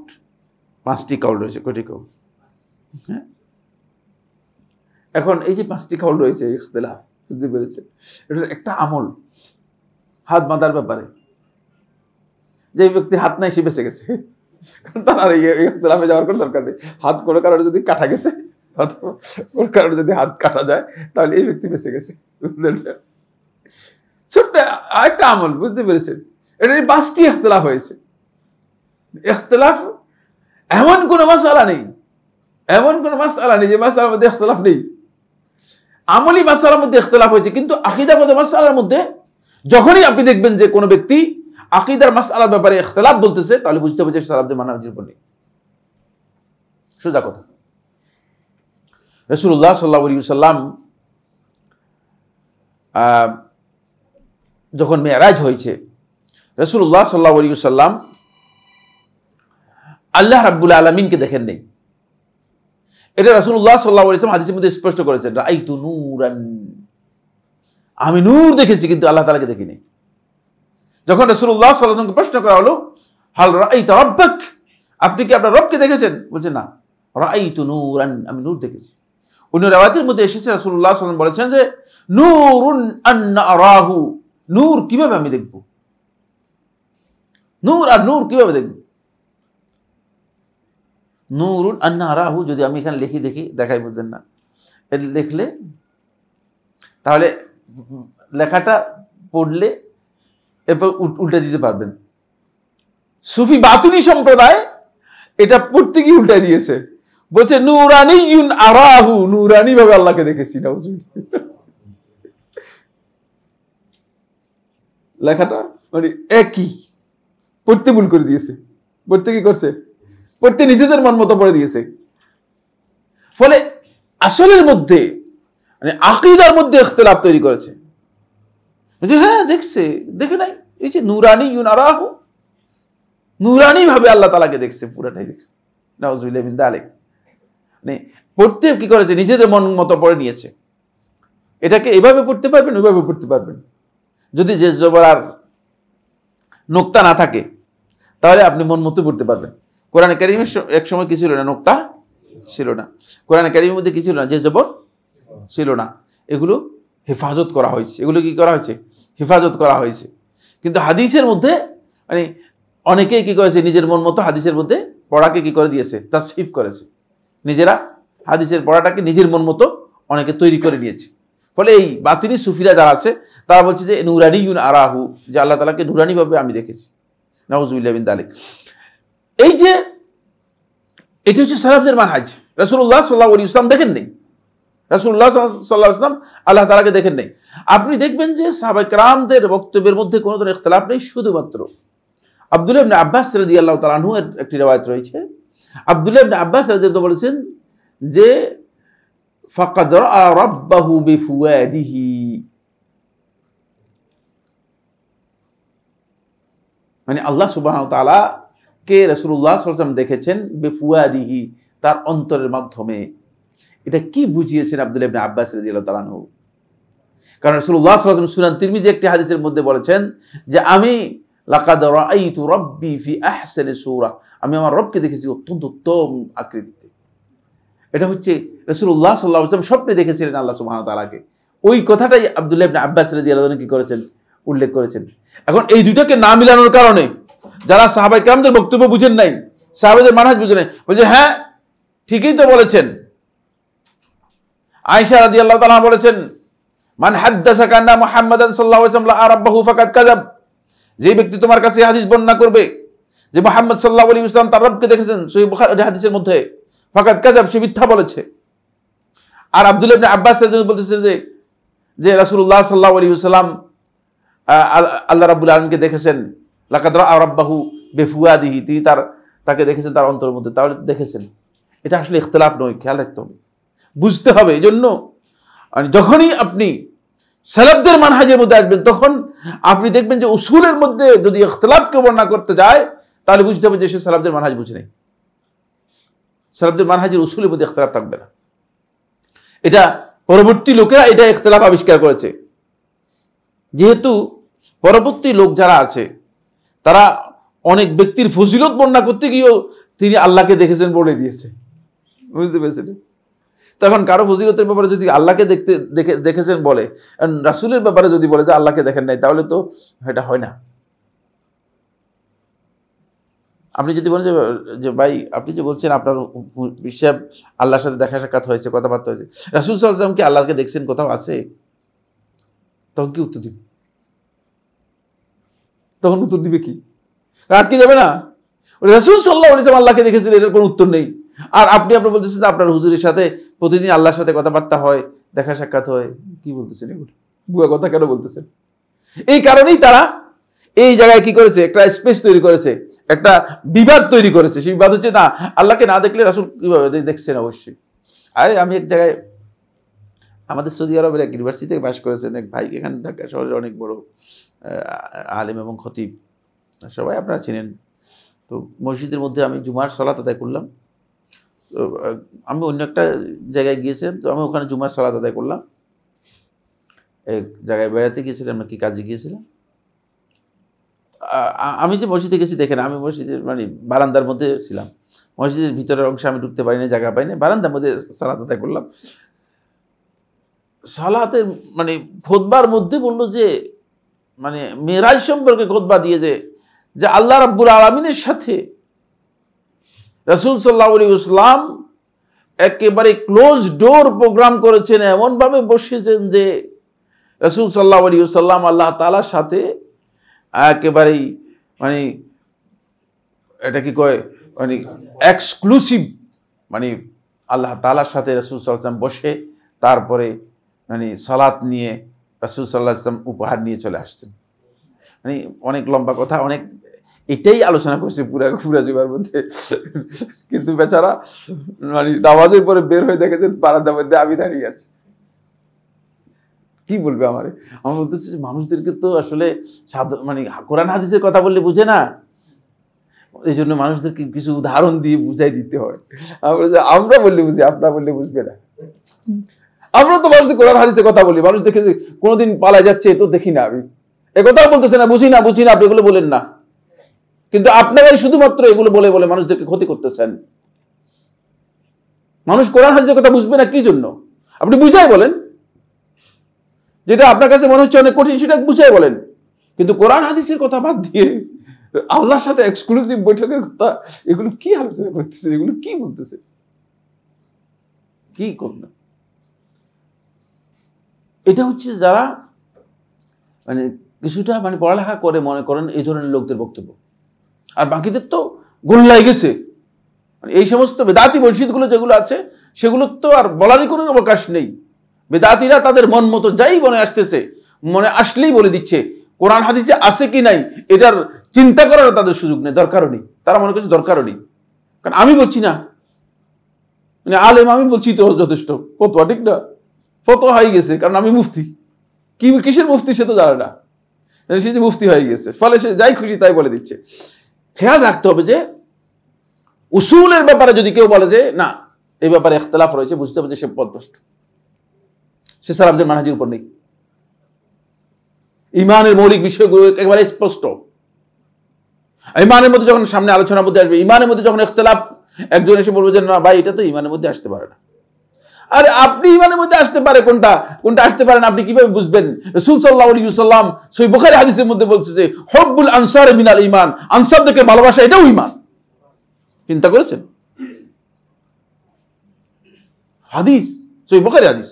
5টি কাউল রয়েছে। কয়টি কাউল? হ্যাঁ, এখন এই যে 5টি কাউল রয়েছে, ইখতিলাফ, বুঝতে পেরেছেন? এটা একটা আমল হাত বাঁধার ব্যাপারে। যে ব্যক্তির হাত নাই সে বেঁচে গেছে, তার আর ইখতিলাফে যাওয়ার কোনো দরকার নেই। হাত কোনো কারণে যদি কাটা গেছে, কোনো কারণে যদি হাত কাটা যায়, তাহলে এই ব্যক্তি বেঁচে গেছে। ছোট্ট একটা আমল, বুঝতে পেরেছেন? এটা 5টি ইখতিলাফ হয়েছে। ইখতিলাফ এমন কোন মাসআলা নেই, এমন কোন মাসআলা নেই যে মাসআলার মধ্যে ইখতিলাফ নেই। আমলি মাসআলার মধ্যে ইখতিলাফ হয়েছে, কিন্তু আকীদাগত মাসআলার মধ্যে যখনই আপনি দেখবেন যে কোনো ব্যক্তি আকীদার মাসআলার ব্যাপারে ইখতিলাফ বলতেছে, তাহলে বুঝতে হবে যে সালাফদের মানহাজের উপর নেই। সোজা কথা। রাসূলুল্লাহ সাল্লাল্লাহু আলাইহি ওয়াসাল্লাম যখন মেরাজ হয়েছে, রাসূলুল্লাহ সাল্লাল্লাহু আলাইহি ওয়াসাল্লাম আল্লাহ রাব্বুল আলামিনকে দেখেন নাই। এটা রাসূলুল্লাহ সাল্লাল্লাহু আলাইহি ওয়াসাল্লাম হাদিসের মধ্যে স্পষ্ট করেছেন, রাআইতু নূরান, আমি নূর দেখেছি কিন্তু আল্লাহ তাআলাকে দেখিনি। যখন রাসূলুল্লাহ সাল্লাল্লাহু আলাইহি ওয়াসাল্লামকে প্রশ্ন করা হলো, হাল রাআইতা রাব্বাক, আপনি কি আপনার রবকে দেখেছেন? বলছেন না, রাআইতু নূরান, আমি নূর দেখেছি। অন্য রাওয়ায়াতের মধ্যে এসেছে রাসূলুল্লাহ সাল্লাল্লাহু আলাইহি ওয়াসাল্লাম বলেছেন যে নূরুন আন্না আরাহু, নূর কিভাবে আমি দেখব? নূর আর নূর কিভাবে দেখব? নূরুন আন্না আরাহু যদি আমি এখানে লিখি দেখি, দেখাই, বুঝলেন না? এটা লিখলে তাহলে লেখাটা পড়লে এরপর উল্টে দিতে পারবেন। সুফি বাতুনি সম্প্রদায় এটা পড়তে গিয়ে উল্টে দিয়েছে, বলছে নূরানিয়ুন আরাহু, নূরানি ভাবে আল্লাহকে দেখেছি। লেখাটা একই, পড়তে ভুল করে দিয়েছে। পড়তে কি করছে? পড়তে নিজেদের মন মতো পড়ে দিয়েছে। ফলে আসলের মধ্যে আকীদার মধ্যে ইখতিলাফ তৈরি করেছে। হ্যাঁ দেখছে, দেখে নাই, এই যে নূরানিয়ুন আরাহু, নূরানি ভাবে আল্লাহ তাআলাকে দেখছে, পুরাটাই দেখছে। নাউযুবিল্লাহি মিন যালিক। পড়তে কি করেছে? নিজেদের মন মতো পড়ে নিয়েছে। এটাকে এভাবে পড়তে পারবেন, ওইভাবে পড়তে পারবেন। যদি যে জবর আর নোক্তা না থাকে তাহলে আপনি মন মতো পড়তে পারবেন। কোরআনে কারীমের এক সময় কি ছিল না? নোক্তা ছিল না। কোরআনে কারীমের মধ্যে কি ছিল না? যে জবর ছিল না। এগুলো হেফাজত করা হয়েছে। এগুলো কি করা হয়েছে? হেফাজত করা হয়েছে। কিন্তু হাদিসের মধ্যে অনেকেই কি করেছে? নিজের মন মতো হাদিসের মধ্যে পড়াকে কি করে দিয়েছে? তাসহিফ করেছে। নিজেরা হাদিসের পড়াটাকে নিজের মন মতো অনেকে তৈরি করে নিয়েছে। ফলে এই বাতিনি সুফিরা যারা আছে তারা বলছে যে নুরানিউন আরাহু, যে আল্লাহ তাআলাকে নুরানিভাবে আমি দেখেছি। নাউযুবিল্লাহি মিন যালিক। এই যে এটি হচ্ছে সালাফদের মানহাজ। রাসূলুল্লাহ সাল্লাল্লাহু আলাইহি ওয়াসাল্লাম দেখেন নাই, রাসূলুল্লাহ সাল্লাল্লাহু আলাইহি ওয়াসাল্লাম আল্লাহ তাআলাকে দেখেন নাই। আপনি দেখবেন যে সাহাবায়ে কেরামদের বক্তব্যের মধ্যে কোনো ধরনের ইখতিলাফ নেই। শুধুমাত্র আব্দুল্লাহ ইবনে আব্বাস রাদিয়াল্লাহু তাআলা আনহু এর একটি riwayat রয়েছে। আব্দুল্লাহ ইবনে আব্বাস রাদিয়াল্লাহু বলেছেন যে ফাকাদ রাআ রাব্বাহু বিফুয়াদিহি, মানে আল্লাহ সুবহানাহু ওয়া তাআলা কে রাসূলুল্লাহ সাল্লাল্লাহু আলাইহি ওয়াসাল্লাম দেখেছেন বিফুয়াদিহি, তার অন্তরের মাধ্যমে। এটা কি বুঝিয়েছেন আব্দুল্লাহ ইবনে আব্বাস রাদিয়াল্লাহু তাআলা আনহু? কারণ রাসূলুল্লাহ সাল্লাল্লাহু আলাইহি ওয়াসাল্লাম সুনান তিরমিজি একটি হাদিসের মধ্যে বলেছেন যে আমি লাকাদ রাআইতু রাব্বি ফি আহসানি সূরা, আমি আমার রবকে দেখেছি অত্যন্ত উত্তম আকৃতিতে। এটা হচ্ছে রাসূলুল্লাহ সাল্লাল্লাহু আলাইহি ওয়াসাল্লাম স্বপ্নে দেখেছিলেন আল্লাহ সুবহানাহু ওয়া তাআলাকে। ওই কথাটাই আব্দুল্লাহ ইবনে আব্বাস রাদিয়াল্লাহু আনহু কি করেছেন, উল্লেখ করেছেন। এখন এই দুটাকে না মিলানোর কারণে যারা সাহাবায়ে কেরামদের বক্তব্য বুঝেন নাই, সাহাবাদের মানহাজ বুঝেন নাই, বলছে হ্যাঁ ঠিকই তো বলেছেন। আয়েশা রাদিয়াল্লাহু তাআলা বলেছেন মান হাদ্দাসাকা আন্না মুহাম্মাদান সাল্লাল্লাহু আলাইহি ওয়াসাল্লাম রাব্বাহু ফাকাদ কাযাব, যে ব্যক্তি তোমার কাছে হাদিস বর্ণনা করবে যে মুহাম্মদ সাল্লাল্লাহু আলাইহি ওয়াসাল্লাম তার রবকে দেখেছেন সহিহ বুখারী হাদিসের মধ্যে, ফাকাদ কাযাব, সে মিথ্যা বলেছে। আর আব্দুল্লাহ ইবনে আব্বাস রাদিয়াল্লাহু বলতেছেন যে রাসূলুল্লাহ সাল্লাল্লাহু আলাইহি ওয়াসাল্লাম আল্লাহ রাব্বুল আলামিনকে দেখেছেন, লাকাদ রাআ রাব্বাহু বিফুয়াদিহি, তিনি তাকে দেখেছেন তার অন্তরের মধ্যে। তাহলে তো দেখেছেন, এটা আসলে ইখতিলাফ নয়, খেয়াল রাখতে হবে, বুঝতে হবে। এই জন্য যখনই আপনি সালাফদের মানহাজের মধ্যে আসবেন তখন আপনি দেখবেন যে উসুলের মধ্যে যদি ইখতিলাফকে বর্ণনা করতে যায় তাহলে বুঝতে হবে যে সে সালাফদের মানহাজ বুঝে নেই। সালাফদের মানহাজের উসুলের মধ্যে ইখতিলাফ থাকবে না। এটা পরবর্তী লোকেরা এটা ইখতিলাফ আবিষ্কার করেছে। যেহেতু পরবর্তী লোক যারা আছে তারা অনেক ব্যক্তির ফজিলত বর্ণনা করতে গিয়েও তিনি আল্লাহকে দেখেছেন বলে দিয়েছে, বুঝতে পেরেছেন? তখন কারো ফজিলতের ব্যাপারে যদি আল্লাহকে দেখেছেন বলে, রাসূলের ব্যাপারে যদি বলে যে আল্লাহকে দেখেন নাই, তাহলে তো এটা হয় না। আপনি যদি বলেন যে ভাই আপনি যে বলছেন আপনার হিসাব আল্লাহর সাথে দেখা সাক্ষাৎ হয়েছে, কথাবার্তা হয়েছে, রাসূল সাল্লাল্লাহু আলাইহি ওয়াসাল্লাম কি আল্লাহকে দেখছেন কোথাও আছে? তখন কি উত্তর দিবে? তখন উত্তর দিবে কি? আটকে যাবে না? রাসূল সাল্লাল্লাহু আলাইহি ওয়াসাল্লাম আল্লাহকে দেখেছেন, এটার কোনো উত্তর নেই। আর আপনি বলতেছেন আপনার হুজুরের সাথে প্রতিদিন আল্লাহর সাথে কথাবার্তা হয়, দেখা সাক্ষাৎ হয়। কি বলতেছেন এগুলো? বুয়া কথা কেন বলতেছেন? এই কারণেই তারা এই জায়গায় কি করেছে, একটা স্পেস তৈরি করেছে, একটা বিবাদ তৈরি করেছে। সেই বিবাদ হচ্ছে না, আল্লাহকে না দেখলে রাসূল কিভাবে দেখছেন? অবশ্যই। আরে আমি এক জায়গায় আমাদের সৌদি আরবের এক ইউনিভার্সিটিতে বাস করেছেন এক ভাই, এখানে ঢাকা শহরের অনেক বড় আলেম এবং খতিব, সবাই আপনারা চিনেন। তো মসজিদের মধ্যে আমি জুমার সালাত আদায় করলাম। তো আমি অন্য একটা জায়গায় গিয়েছিলাম, তো আমি ওখানে জুমার সালাত আদায় করলাম। এক জায়গায় বেড়াতে গিয়েছিলাম, নাকি কাজে গিয়েছিলাম। আমি যে মসজিদে গেছি দেখেন, আমি মসজিদের মানে বারান্দার মধ্যে ছিলাম, মসজিদের ভিতরের অংশে আমি ঢুকতে পারিনি, জায়গা পাইনি, বারান্দার মধ্যে সালাত আদায় করলাম। সালাতের মানে খুতবার মধ্যে বললো যে মানে মেরাজ সম্পর্কে খুতবা দিয়ে যে আল্লাহ রাব্বুল আলামিনের সাথে রাসূল সাল্লাল্লাহু আলাইহি ওয়াসাল্লাম একেবারে ক্লোজ ডোর প্রোগ্রাম করেছেন, এমনভাবে বসেছেন যে রাসূল সাল্লাল্লাহু আলাইহি ওয়াসাল্লাম আল্লাহ তাআলার সাথে একেবারেই মানে এটা কি কয় মানে এক্সক্লুসিভ, মানে আল্লাহ তাআলার সাথে রাসূল সাল্লাল্লাহু আলাইহি ওয়াসাল্লাম বসে তারপরে মানে সালাত নিয়ে রাসূল সাল্লাল্লাহু আলাইহি ওয়াসাল্লাম উপহার নিয়ে চলে আসছেন। মানে অনেক লম্বা কথা, অনেক এটাই আলোচনা করছে পুরা জুমার মধ্যে। কিন্তু বেচারা মানে নামাজের পরে বের হয়ে দেখেছেন বারান্দার মধ্যে আমি দাঁড়িয়ে আছি। কি বলবে আমার বলতেছে মানুষদেরকে তো আসলে মানে কোরআন হাদিসের কথা বললে বুঝে না, এই জন্য মানুষদেরকে কিছু উদাহরণ দিয়ে বুঝাই দিতে হয়। আমরা বললে বুঝি, আপনারা বললে বুঝবে না। আমরা তো মানুষদের কোরআন হাদিসের কথা বলি, মানুষ দেখে কোনোদিন পালায় যাচ্ছে তো দেখি না, আমি একথাও বলতেছে না, বুঝি না আপনি এগুলো বলেন না, কিন্তু আপনারাই শুধুমাত্র এগুলো বলে বলে মানুষদেরকে ক্ষতি করতেছেন। মানুষ কোরআন হাদিসের কথা বুঝবে না কি জন্য? আপনি বুঝাই বলেন, যেটা আপনার কাছে মনে হচ্ছে অনেক কঠিন সেটা বুঝাই বলেন, কিন্তু কোরআন হাদিসের কথা বাদ দিয়ে আল্লাহর সাথে এক্সক্লুসিভ বৈঠকের কথা, এগুলো কি আলোচনা করতেছে, এগুলো কি বলতেছে? কি করবেন? এটা হচ্ছে যারা মানে কিছুটা মানে পড়ালেখা করে মনে করেন এই ধরনের লোকদের বক্তব্য। আর বাকিদের তো গোল্লাই গেছে। এই সমস্ত বেদাতি মসজিদগুলো যেগুলো আছে সেগুলো তো আর বলারই কোনো অবকাশ নেই। বেদাতিরা তাদের মন মতো যাই মনে আসতেছে, মনে আসলেই বলে দিচ্ছে। কোরআন হাদিসে আছে কি নাই এটার চিন্তা করার তাদের সুযোগ নেই, দরকারও নেই। তারা মনে করছে দরকারও নেই, কারণ আমি বলছি না, মানে আলেম আমি বলছি তো যথেষ্ট। ফতোয়া ঠিক না, ফতোয়া হয়ে গেছে, কারণ আমি মুফতি। কি কিসের মুফতি সে তো জানে না, সে যে মুফতি হয়ে গেছে, ফলে সে যাই খুশি তাই বলে দিচ্ছে। খেয়াল রাখতে হবে যে উসুলের ব্যাপারে যদি কেউ বলে যে না এই ব্যাপারে ইখতিলাফ রয়েছে, বুঝতে হবে যে সে পথভ্রষ্ট, সে সালাফদের মানহাজের উপর নেই। ইমানের মৌলিক বিষয়গুলো একেবারে স্পষ্ট। ইমানের মধ্যে যখন সামনে আলোচনার মধ্যে আসবে, ইমানের মধ্যে যখন ইখতিলাফ, একজন এসে বলবে যে না ভাই এটা তো ইমানের মধ্যে আসতে পারে না। আরে আপনি ইমানের মধ্যে আসতে পারে কোনটা, কোনটা আসতে পারে না আপনি কিভাবে বুঝবেন? রাসূল সাল্লাল্লাহু আলাইহি ওয়াসাল্লাম সহিহ বুখারী হাদিসের মধ্যে বলছে যে হুব্বুল আনসার মিনাল ঈমান, আনসারদেরকে ভালোবাসা এটাও ঈমান। চিন্তা করেছেন? হাদিস, সহিহ বুখারী হাদিস,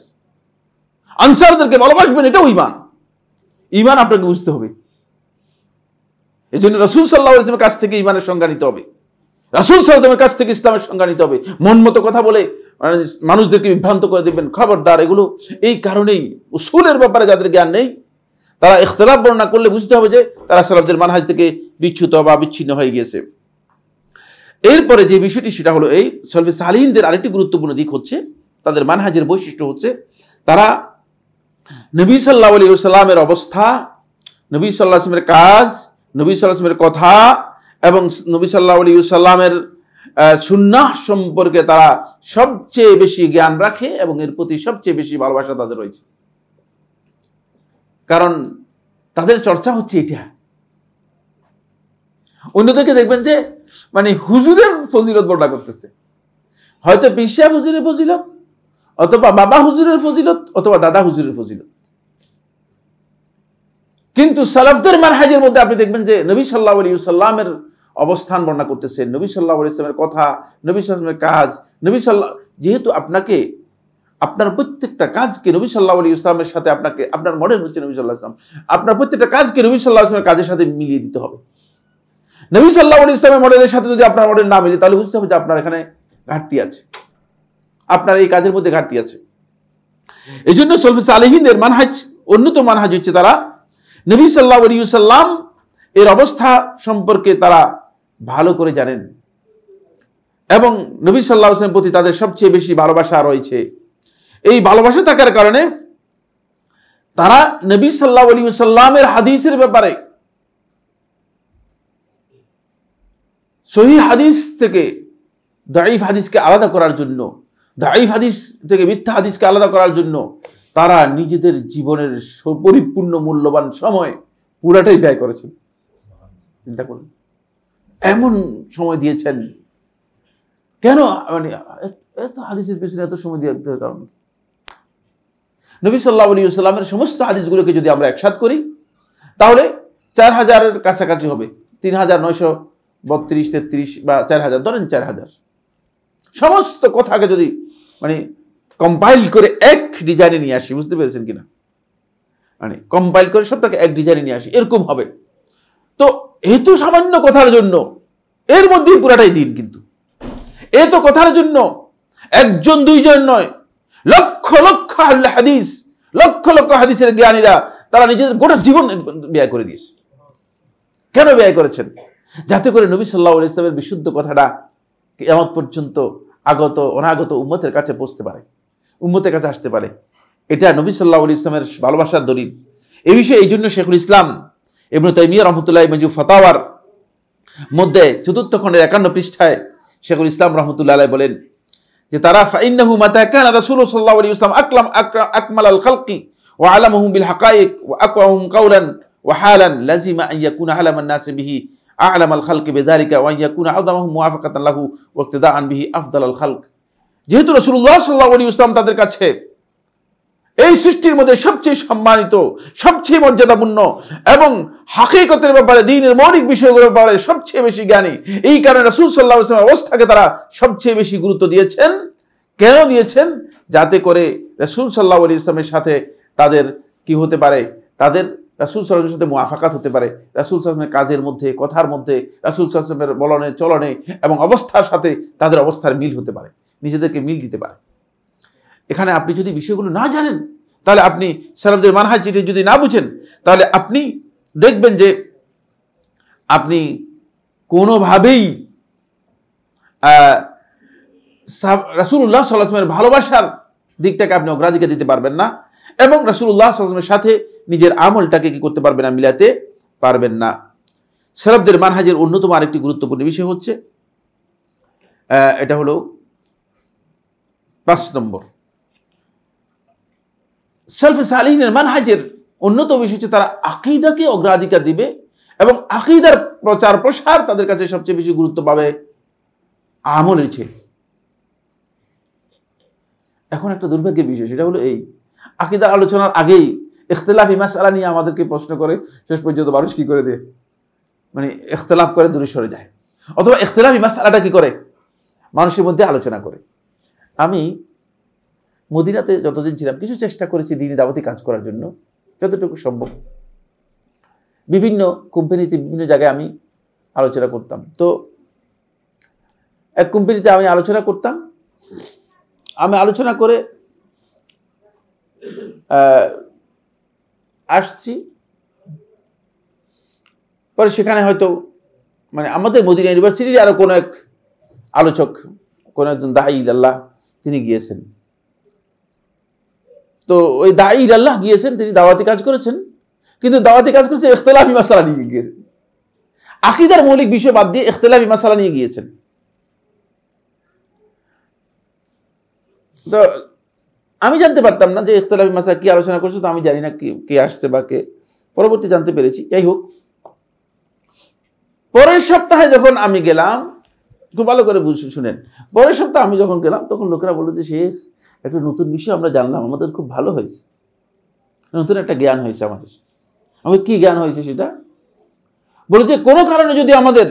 আনসারদেরকে ভালোবাসবেন এটাও ঈমান। ঈমান আপনাকে বুঝতে হবে। এই জন্য রাসূল সাল্লাল্লাহু আলাইহি ওয়াসাল্লামের কাছ থেকে ঈমানের সংজ্ঞা নিতে হবে, রাসূল সাল্লাল্লাহু আলাইহি ওয়াসাল্লামের কাছ থেকে ইসলামের সংজ্ঞা নিতে হবে। মন মতো কথা বলে মানুষদেরকে বিভ্রান্ত করে দেবেন, খবরদার। এগুলো এই কারণেই উসুলের ব্যাপারে যাদের জ্ঞান নেই তারা ইখতিলাফ বর্ণনা করলে বুঝতে হবে যে তারা সালাফদের মানহাজ থেকে বিচ্যুত বা বিচ্ছিন্ন হয়ে গিয়েছে। এরপরে যে বিষয়টি সেটা হলো এই সলফে সালিহিনদের আরেকটি গুরুত্বপূর্ণ দিক হচ্ছে তাদের মানহাজের বৈশিষ্ট্য হচ্ছে তারা নবী সাল্লাল্লাহু আলাইহি ওয়াসাল্লামের অবস্থা, নবী সাল্লাল্লাহু আলাইহি ওয়াসাল্লামের কাজ, নবী সাল্লাল্লাহু আলাইহি ওয়াসাল্লামের কথা এবং নবী সাল্লাল্লাহু আলাইহি ওয়াসাল্লামের সুন্নাহ সম্পর্কে তারা সবচেয়ে বেশি জ্ঞান রাখে এবং এর প্রতি সবচেয়ে বেশি ভালোবাসা তাদের রয়েছে। কারণ তাদের চর্চা হচ্ছে এটা। অন্যদেরকে দেখবেন যে মানে হুজুরের ফজিলত বর্ণনা করতেছে, হয়তো পীর সাহেব হুজুরের ফজিলত, অথবা বাবা হুজুরের ফজিলত, অথবা দাদা হুজুরের ফজিলত। কিন্তু সালাফদের মানহাজের মধ্যে আপনি দেখবেন যে নবী সাল্লাল্লাহু আলাইহি ওয়াসাল্লামের অবস্থান বর্ণনা করতেছেন, নবী সাল্লাল্লাহু আলাইহি ওয়াসাল্লামের কথা, নবী সাল্লাল্লাহু আলাইহি ওয়াসাল্লামের কাজ, নবী সাল্লাল্লাহু, যেহেতু আপনাকে আপনার প্রত্যেকটা কাজকে নবী সাল্লাল্লাহু আলাইহি ওয়াসাল্লামের সাথে আপনাকে, আপনার মডেল হচ্ছে নবী সাল্লাল্লাহু আলাইহি ওয়াসাল্লাম, আপনার প্রত্যেকটা কাজকে নবী সাল্লাল্লাহু আলাইহি ওয়াসাল্লামের কাজের সাথে মিলিয়ে দিতে হবে। নবী সাল্লাল্লাহু আলাইহি ওয়াসাল্লামের মডেলের সাথে যদি আপনার মডেল না মিলে তাহলে বুঝতে হবে যে আপনার এখানে ঘাটতি আছে, আপনার এই কাজের মধ্যে ঘাটতি আছে। এই জন্য সলফে সালেহিনদের মানহাজ, অন্যতম মানহাজ হচ্ছে তারা নবী সাল্লাল্লাহু আলাইহি ওয়াসাল্লাম এর অবস্থা সম্পর্কে তারা ভালো করে জানেন এবং নবী সাল্লাল্লাহু আলাইহি ওয়াসাল্লামের প্রতি তাদের সবচেয়ে বেশি ভালোবাসা রয়েছে। এই ভালোবাসা থাকার কারণে তারা নবী সাল্লাল্লাহু আলাইহি ওয়াসাল্লামের হাদিসের ব্যাপারে সহিহ হাদিস থেকে দাঈফ হাদিসকে আলাদা করার জন্য, দাঈফ হাদিস থেকে মিথ্যা হাদিসকে আলাদা করার জন্য তারা নিজেদের জীবনের পরিপূর্ণ মূল্যবান সময় পুরাটাই ব্যয় করেছেন। চিন্তা করুন, এমন সময় দিয়েছেন। কেন মানে এত হাদিসের পিছনে এত সময় দেওয়ার কারণ? নবী সাল্লাল্লাহু আলাইহি ওয়াসাল্লামের সমস্ত হাদিসগুলোকে যদি আমরা একসাথ করি তাহলে 4000-এর কাছাকাছি হবে, 3932-33 বা 4000, ধরেন 4000 সমস্ত কথাকে যদি মানে কম্পাইল করে এক ডিজাইনে নিয়ে আসি, বুঝতে পেরেছেন কিনা, মানে কম্পাইল করে সবটাকে এক ডিজাইনে নিয়ে আসি, এরকম হবে। তো এই তো সামান্য কথার জন্য এর মধ্যেই পুরাটাই দিন, কিন্তু এই তো কথার জন্য একজন দুইজন নয়, লক্ষ লক্ষ হাদিস, লক্ষ লক্ষ হাদিসের জ্ঞানীরা তারা নিজেদের গোটা জীবন ব্যয় করে দিয়েছে। কেন ব্যয় করেছেন? যাতে করে নবী সাল্লাল্লাহু আলাইহি ওয়াসাল্লামের বিশুদ্ধ কথাটা কিয়ামত পর্যন্ত আগত অনাগত উম্মতের কাছে পৌঁছতে পারে, উম্মতের কাছে আসতে পারে। এটা নবী সাল্লাল্লাহু আলাইহি ওয়াসাল্লামের ভালোবাসার দলিল। এই বিষয়ে এই জন্য শেখুল ইসলাম ইবনে তাইমিয়া রাহমাতুল্লাহি মাজু ফাতাওয়ার মধ্যে 4th খণ্ডের 51 পৃষ্ঠায় শেখুল ইসলাম রাহমাতুল্লাহি আলাইহি বলেন যে তারা ফাইন্নাহু মাতা কানা রাসূলুল্লাহ সাল্লাল্লাহু আলাইহি ওয়াসাল্লাম আকমালাল খালকি ওয়া আলামুহুম বিল হাকায়েক ওয়া আকওয়াহুম কাওলান ওয়া হালান লাজিমা আন ইয়াকুনা আলামান নাস বিহি আ'লামাল খালকি বিযালিকা ওয়া ইয়াকুনা আযমাহুম মুওয়াফাকাতান লাহু ওয়া ইক্তিদাআন বিহি আফদালাল খালক। যেহেতু রাসূলুল্লাহ সাল্লাল্লাহু আলাইহি ওয়াসাল্লাম তাদের কাছে এই সৃষ্টির মধ্যে সবচেয়ে সম্মানিত, সবচেয়ে মর্যাদাপূর্ণ এবং হাকিকতের ব্যাপারে, দ্বীনের মৌলিক বিষয়গুলোর ব্যাপারে সবচেয়ে বেশি জ্ঞানী, এই কারণে রাসূল সাল্লাল্লাহু আলাইহি ওয়াসাল্লামের অবস্থাকে তারা সবচেয়ে বেশি গুরুত্ব দিয়েছেন। কেন দিয়েছেন? যাতে করে রাসূল সাল্লাল্লাহু আলাইহি ওয়াসাল্লামের সাথে তাদের কি হতে পারে, তাদের রাসূল সাল্লাল্লাহু আলাইহি ওয়াসাল্লামের সাথে মুআফাকাত হতে পারে, রাসূল সাল্লাল্লাহু আলাইহি ওয়াসাল্লামের কাজের মধ্যে, কথার মধ্যে, রাসূল সাল্লাল্লাহু আলাইহি ওয়াসাল্লামের বলনে চলনে এবং অবস্থার সাথে তাদের অবস্থার মিল হতে পারে, নিজেদেরকে মিল দিতে পারে। এখানে আপনি যদি বিষয়গুলো না জানেন, তাহলে আপনি সালাফদের মানহাজ যদি না বুঝেন, তাহলে আপনি দেখবেন যে আপনি কোনোভাবেই রাসূলুল্লাহ সাল্লাল্লাহু আলাইহি ওয়াসাল্লামের ভালোবাসার দিকটাকে আপনি অগ্রাধিকার দিতে পারবেন না, এবং রাসূলুল্লাহ সাল্লাল্লাহু আলাইহি ওয়াসাল্লামের সাথে নিজের আমলটাকে কি করতে পারবেন না, মিলাতে পারবেন না। সালাফদের মানহাজের অন্যতম আরেকটি গুরুত্বপূর্ণ বিষয় হচ্ছে, এটা হলো 5 নম্বর, সালফে সালিহিনের মানহাজের অন্যতম বিষয় হচ্ছে তারা আকীদাকে অগ্রাধিকার দিবে এবং আকীদার প্রচার প্রসার তাদের কাছে সবচেয়ে বেশি গুরুত্ব পাবে আমলের চেয়ে। এখন একটা দুর্ভাগ্যের বিষয়, সেটা হলো এই আকীদার আলোচনার আগেই ইখতিলাফি মাসআলা নিয়ে আমাদেরকে প্রশ্ন করে, শেষ পর্যন্ত মানুষ কি করে দেয়, মানে ইখতিলাফ করে দূরে সরে যায়, অথবা ইখতিলাফি মাসআলাটা কি করে মানুষের মধ্যে আলোচনা করে। আমি মদিনাতে যতদিন ছিলাম কিছু চেষ্টা করেছি দ্বীনি দাওয়াতি কাজ করার জন্য যতটুকু সম্ভব। বিভিন্ন কোম্পানিতে বিভিন্ন জায়গায় আমি আলোচনা করতাম। তো এক কোম্পানিতে আমি আলোচনা করতাম, আমি আলোচনা করে আসছি, পরে সেখানে হয়তো মানে আমাদের মদিনা ইউনিভার্সিটির আরো কোনো এক আলোচক, কোনো একজন দাঈ ইলাল্লাহ তিনি গিয়েছেন। তো ওই দাঈ ইলাল্লাহ গিয়েছেন, তিনি দাওয়াতি কাজ করেছেন, কিন্তু দাওয়াতি কাজ করেছেন ইখতিলাফি মাসআলা নিয়ে গিয়েছেন, আকীদার মৌলিক বিষয় বাদ দিয়ে ইখতিলাফি মাসআলা নিয়ে গিয়েছেন। তো আমি জানতে পারতাম না যে ইখতিলাফি মাসআলা কি আলোচনা করছে, তো আমি জানি না কে আসছে বা কে, পরবর্তী জানতে পেরেছি। যাই হোক, পরের সপ্তাহে যখন আমি গেলাম, খুব ভালো করে শুনেন, পরের সপ্তাহে আমি যখন গেলাম তখন লোকেরা বলল যে শেখ একটা নতুন বিষয় আমরা জানলাম, আমাদের খুব ভালো হয়েছে, নতুন একটা জ্ঞান হয়েছে আমাদের। আমাদের কি জ্ঞান হয়েছে সেটা বলে যে কোনো কারণে যদি আমাদের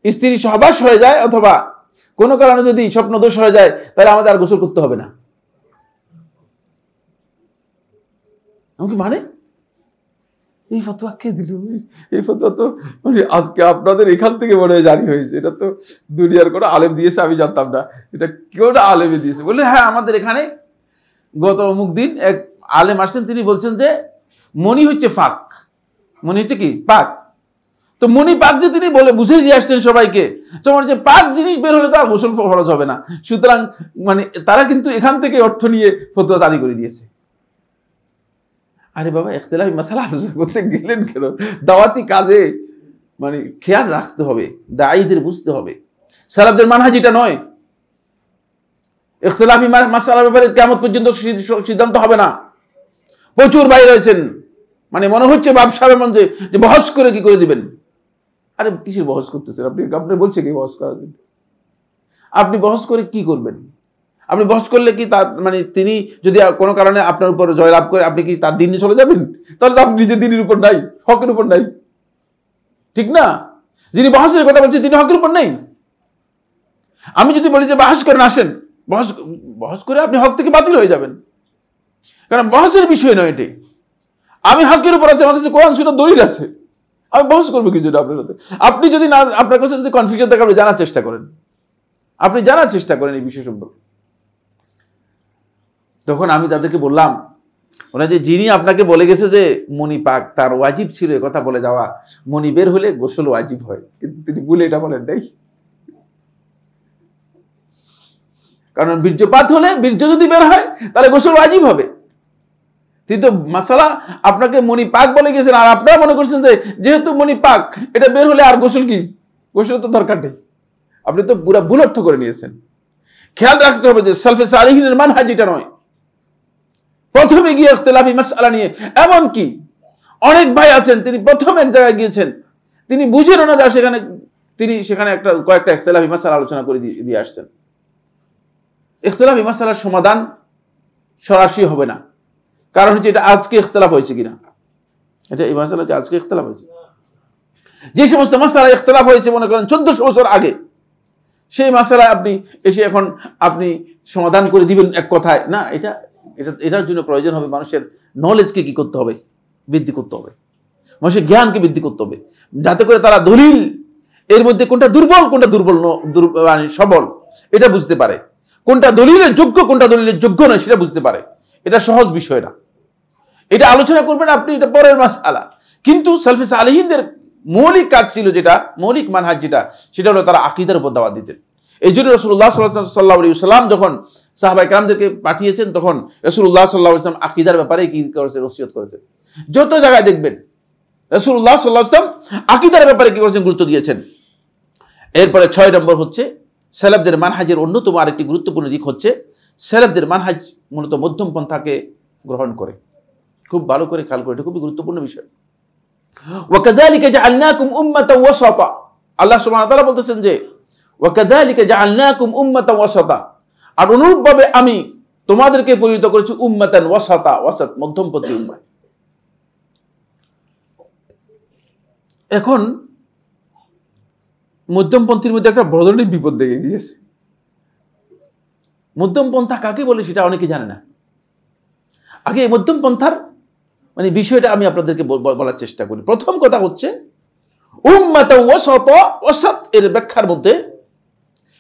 স্ত্রী সহবাস হয়ে যায় অথবা কোনো কারণে যদি স্বপ্নদোষ হয়ে যায়, তাহলে আমাদের আর গোসল করতে হবে না। আমাকে মানে এই ফতোয়া কে দিল? এই ফতোয়া তো মানে আজকে আপনাদের এখান থেকে মনে হয় জারি হয়েছে, এটা তো দুনিয়ার কোনো আলেম দিয়েছে আমি জানতাম না, এটা কেউ না আলেমে দিয়েছে। বললে হ্যাঁ, আমাদের এখানে গত অমুক দিন এক আলেম আসছেন, তিনি বলছেন যে মনি হচ্ছে ফাক, মনি হচ্ছে কি পাক। তো মনি পাক যে তিনি বলে বুঝিয়ে দিয়ে আসছেন সবাইকে, তোমার যে পাক জিনিস বের হলে তো আর গোসল ফরজ হবে না। সুতরাং মানে তারা কিন্তু এখান থেকে অর্থ নিয়ে ফতোয়া জারি করে দিয়েছে। আরে বাবা, ইখতিলাফি মাসআলা আলোচনা করতে গেলেন কেন? দাওয়াতি কাজে মানে খেয়াল রাখতে হবে, দাঈদের বুঝতে হবে। সালাফদের মানহাজ এটা নয়। ইখতিলাফি মাসআলার ব্যাপারে কিয়ামত পর্যন্ত সিদ্ধান্ত হবে না। প্রচুর ভাই রয়েছেন, মানে মনে হচ্ছে ব্যবসার মধ্যে যে বহস করে কি করে দিবেন। আরে কিসের বহস করতেছেন আপনি? আপনি বলছে কি বহস করার জন্য? আপনি বহস করে কি করবেন? আপনি বহস করলে কি তার মানে তিনি যদি কোনো কারণে আপনার উপর জয়লাভ করে, আপনি কি তার দিন নিয়ে চলে যাবেন? তাহলে তো আপনি নিজের দিনের উপর নাই, হকের উপর নাই, ঠিক না? যিনি বহসের কথা বলছেন তিনি হকের উপর নেই। আমি যদি বলি যে বহস করেন, আসেন বহস করে, আপনি হক থেকে বাতিল হয়ে যাবেন, কারণ বহসের বিষয় নয় এটি। আমি হকের উপর আছে, আমার কাছে কোরআন সুন্নাহ দলিল আছে, আমি বহস করবো কি জন্য আপনার সাথে? আপনি যদি না, আপনার কাছে যদি কনফিউশন থাকে, আপনি জানার চেষ্টা করেন, আপনি জানার চেষ্টা করেন এই বিষয় সম্পর্কে। তখন আমি তাদেরকে বললাম, ওরা যে যিনি আপনাকে বলে গেছে যে মনি পাক, তার ওয়াজিব ছিল এ কথা বলে যাওয়া, মনি বের হলে গোসল ওয়াজিব হয়, কিন্তু তিনি বলে এটা বলেন নাই। কারণ বীর্যপাত হলে, বীর্য যদি বের হয় তাহলে গোসল ওয়াজিব হবে। কিন্তু মাসালা আপনাকে মনি পাক বলে গেছেন, আর আপনারা মনে করছেন যে যেহেতু মনি পাক, এটা বের হলে আর গোসল কি, গোসল তো দরকার নেই। আপনি তো পুরো ভুল অর্থ করে নিয়েছেন। খেয়াল রাখতে হবে যে সালফে সালিহিনের মানহাজ এটা নয়। প্রথমে গিয়ে ইখতিলাফি মাসআলা নিয়ে, এমন কি অনেক ভাই আছেন তিনি প্রথম এক জায়গায় গিয়েছেন, তিনি বুঝেন না যা সেখানে তিনি সেখানে কয়েকটা ইখতিলাফি মাসআলা আলোচনা করে দিয়ে আসছেন। ইখতিলাফি মাসআলার সমাধান সরাসরি হবে না, কারণ হচ্ছে এটা আজকে ইখতিলাফ হয়েছে কিনা, এটা এই মাসআলা কি আজকে ইখতিলাফ হয়েছে? যে সমস্ত মাসআলা ইখতিলাফ হয়েছে মনে করেন 1400 বছর আগে, সেই মাসালা আপনি এসে এখন আপনি সমাধান করে দিবেন এক কথায় না। এটার জন্য প্রয়োজন হবে মানুষের নলেজকে কি করতে হবে, বৃদ্ধি করতে হবে, মানুষের জ্ঞানকে বৃদ্ধি করতে হবে, যাতে করে তারা দলিল এর মধ্যে কোনটা দুর্বল কোনটা মানে সবল এটা বুঝতে পারে, কোনটা দলিলের যোগ্য কোনটা দলিলের যোগ্য নয় সেটা বুঝতে পারে। এটা সহজ বিষয় না, এটা আলোচনা করবেন আপনি, এটা পরের মাসআলা। কিন্তু সালফে সালেহিনদের মৌলিক কাজ ছিল, যেটা মৌলিক মানহাজ যেটা, সেটা হলো তারা আকীদার উপর দাওয়াত দিতেন। এই জন্য রাসূলুল্লাহ সাল্লাল্লাহু আলাইহি ওয়াসাল্লাম যখন সাহাবায়ে কেরামদেরকে পাঠিয়েছেন, তখন রাসূলুল্লাহ সাল্লাল্লাহু আলাইহি ওয়াসাল্লাম আকীদার ব্যাপারে কি করেছেন, ওসিয়ত করেছেন। যত জায়গায় দেখবেন রাসূলুল্লাহ সাল্লাল্লাহু আলাইহি ওয়াসাল্লাম আকীদার ব্যাপারে কি করেছেন, গুরুত্ব দিয়েছেন। এরপরে 6 নম্বর হচ্ছে সালাফদের মানহাজের অন্যতম আরেকটি গুরুত্বপূর্ণ দিক হচ্ছে সালাফদের মানহাজ মূলত মধ্যম পন্থাকে গ্রহণ করে। খুব ভালো করে খেয়াল করে, এটা খুবই গুরুত্বপূর্ণ বিষয়। ওয়াকাযালিকা জাআলনাকুম উম্মাতান ওয়াসাতা, আল্লাহ সুবহানাহু ওয়া তাআলা বলতেছেন যে ওয়াকাযালিকা জাআলনাকুম উম্মাতান ওয়াসাতা, আর অনুরূপভাবে আমি তোমাদেরকে পরিণত করেছি উম্মাতান ওয়াসাতা, ওয়াসাত মধ্যমপন্থী উম্মাহ। এখন মধ্যমপন্থীর মধ্যে একটা বড় ধরনের বিপদ লেগে গিয়েছে। মধ্যমপন্থা কাকে বলে সেটা অনেকে জানে না। আগে এই মধ্যমপন্থার মানে বিষয়টা আমি আপনাদেরকে বলার চেষ্টা করি। প্রথম কথা হচ্ছে উম্মাতান ওয়াসাতা, ওয়াসাত এর ব্যাখ্যার মধ্যে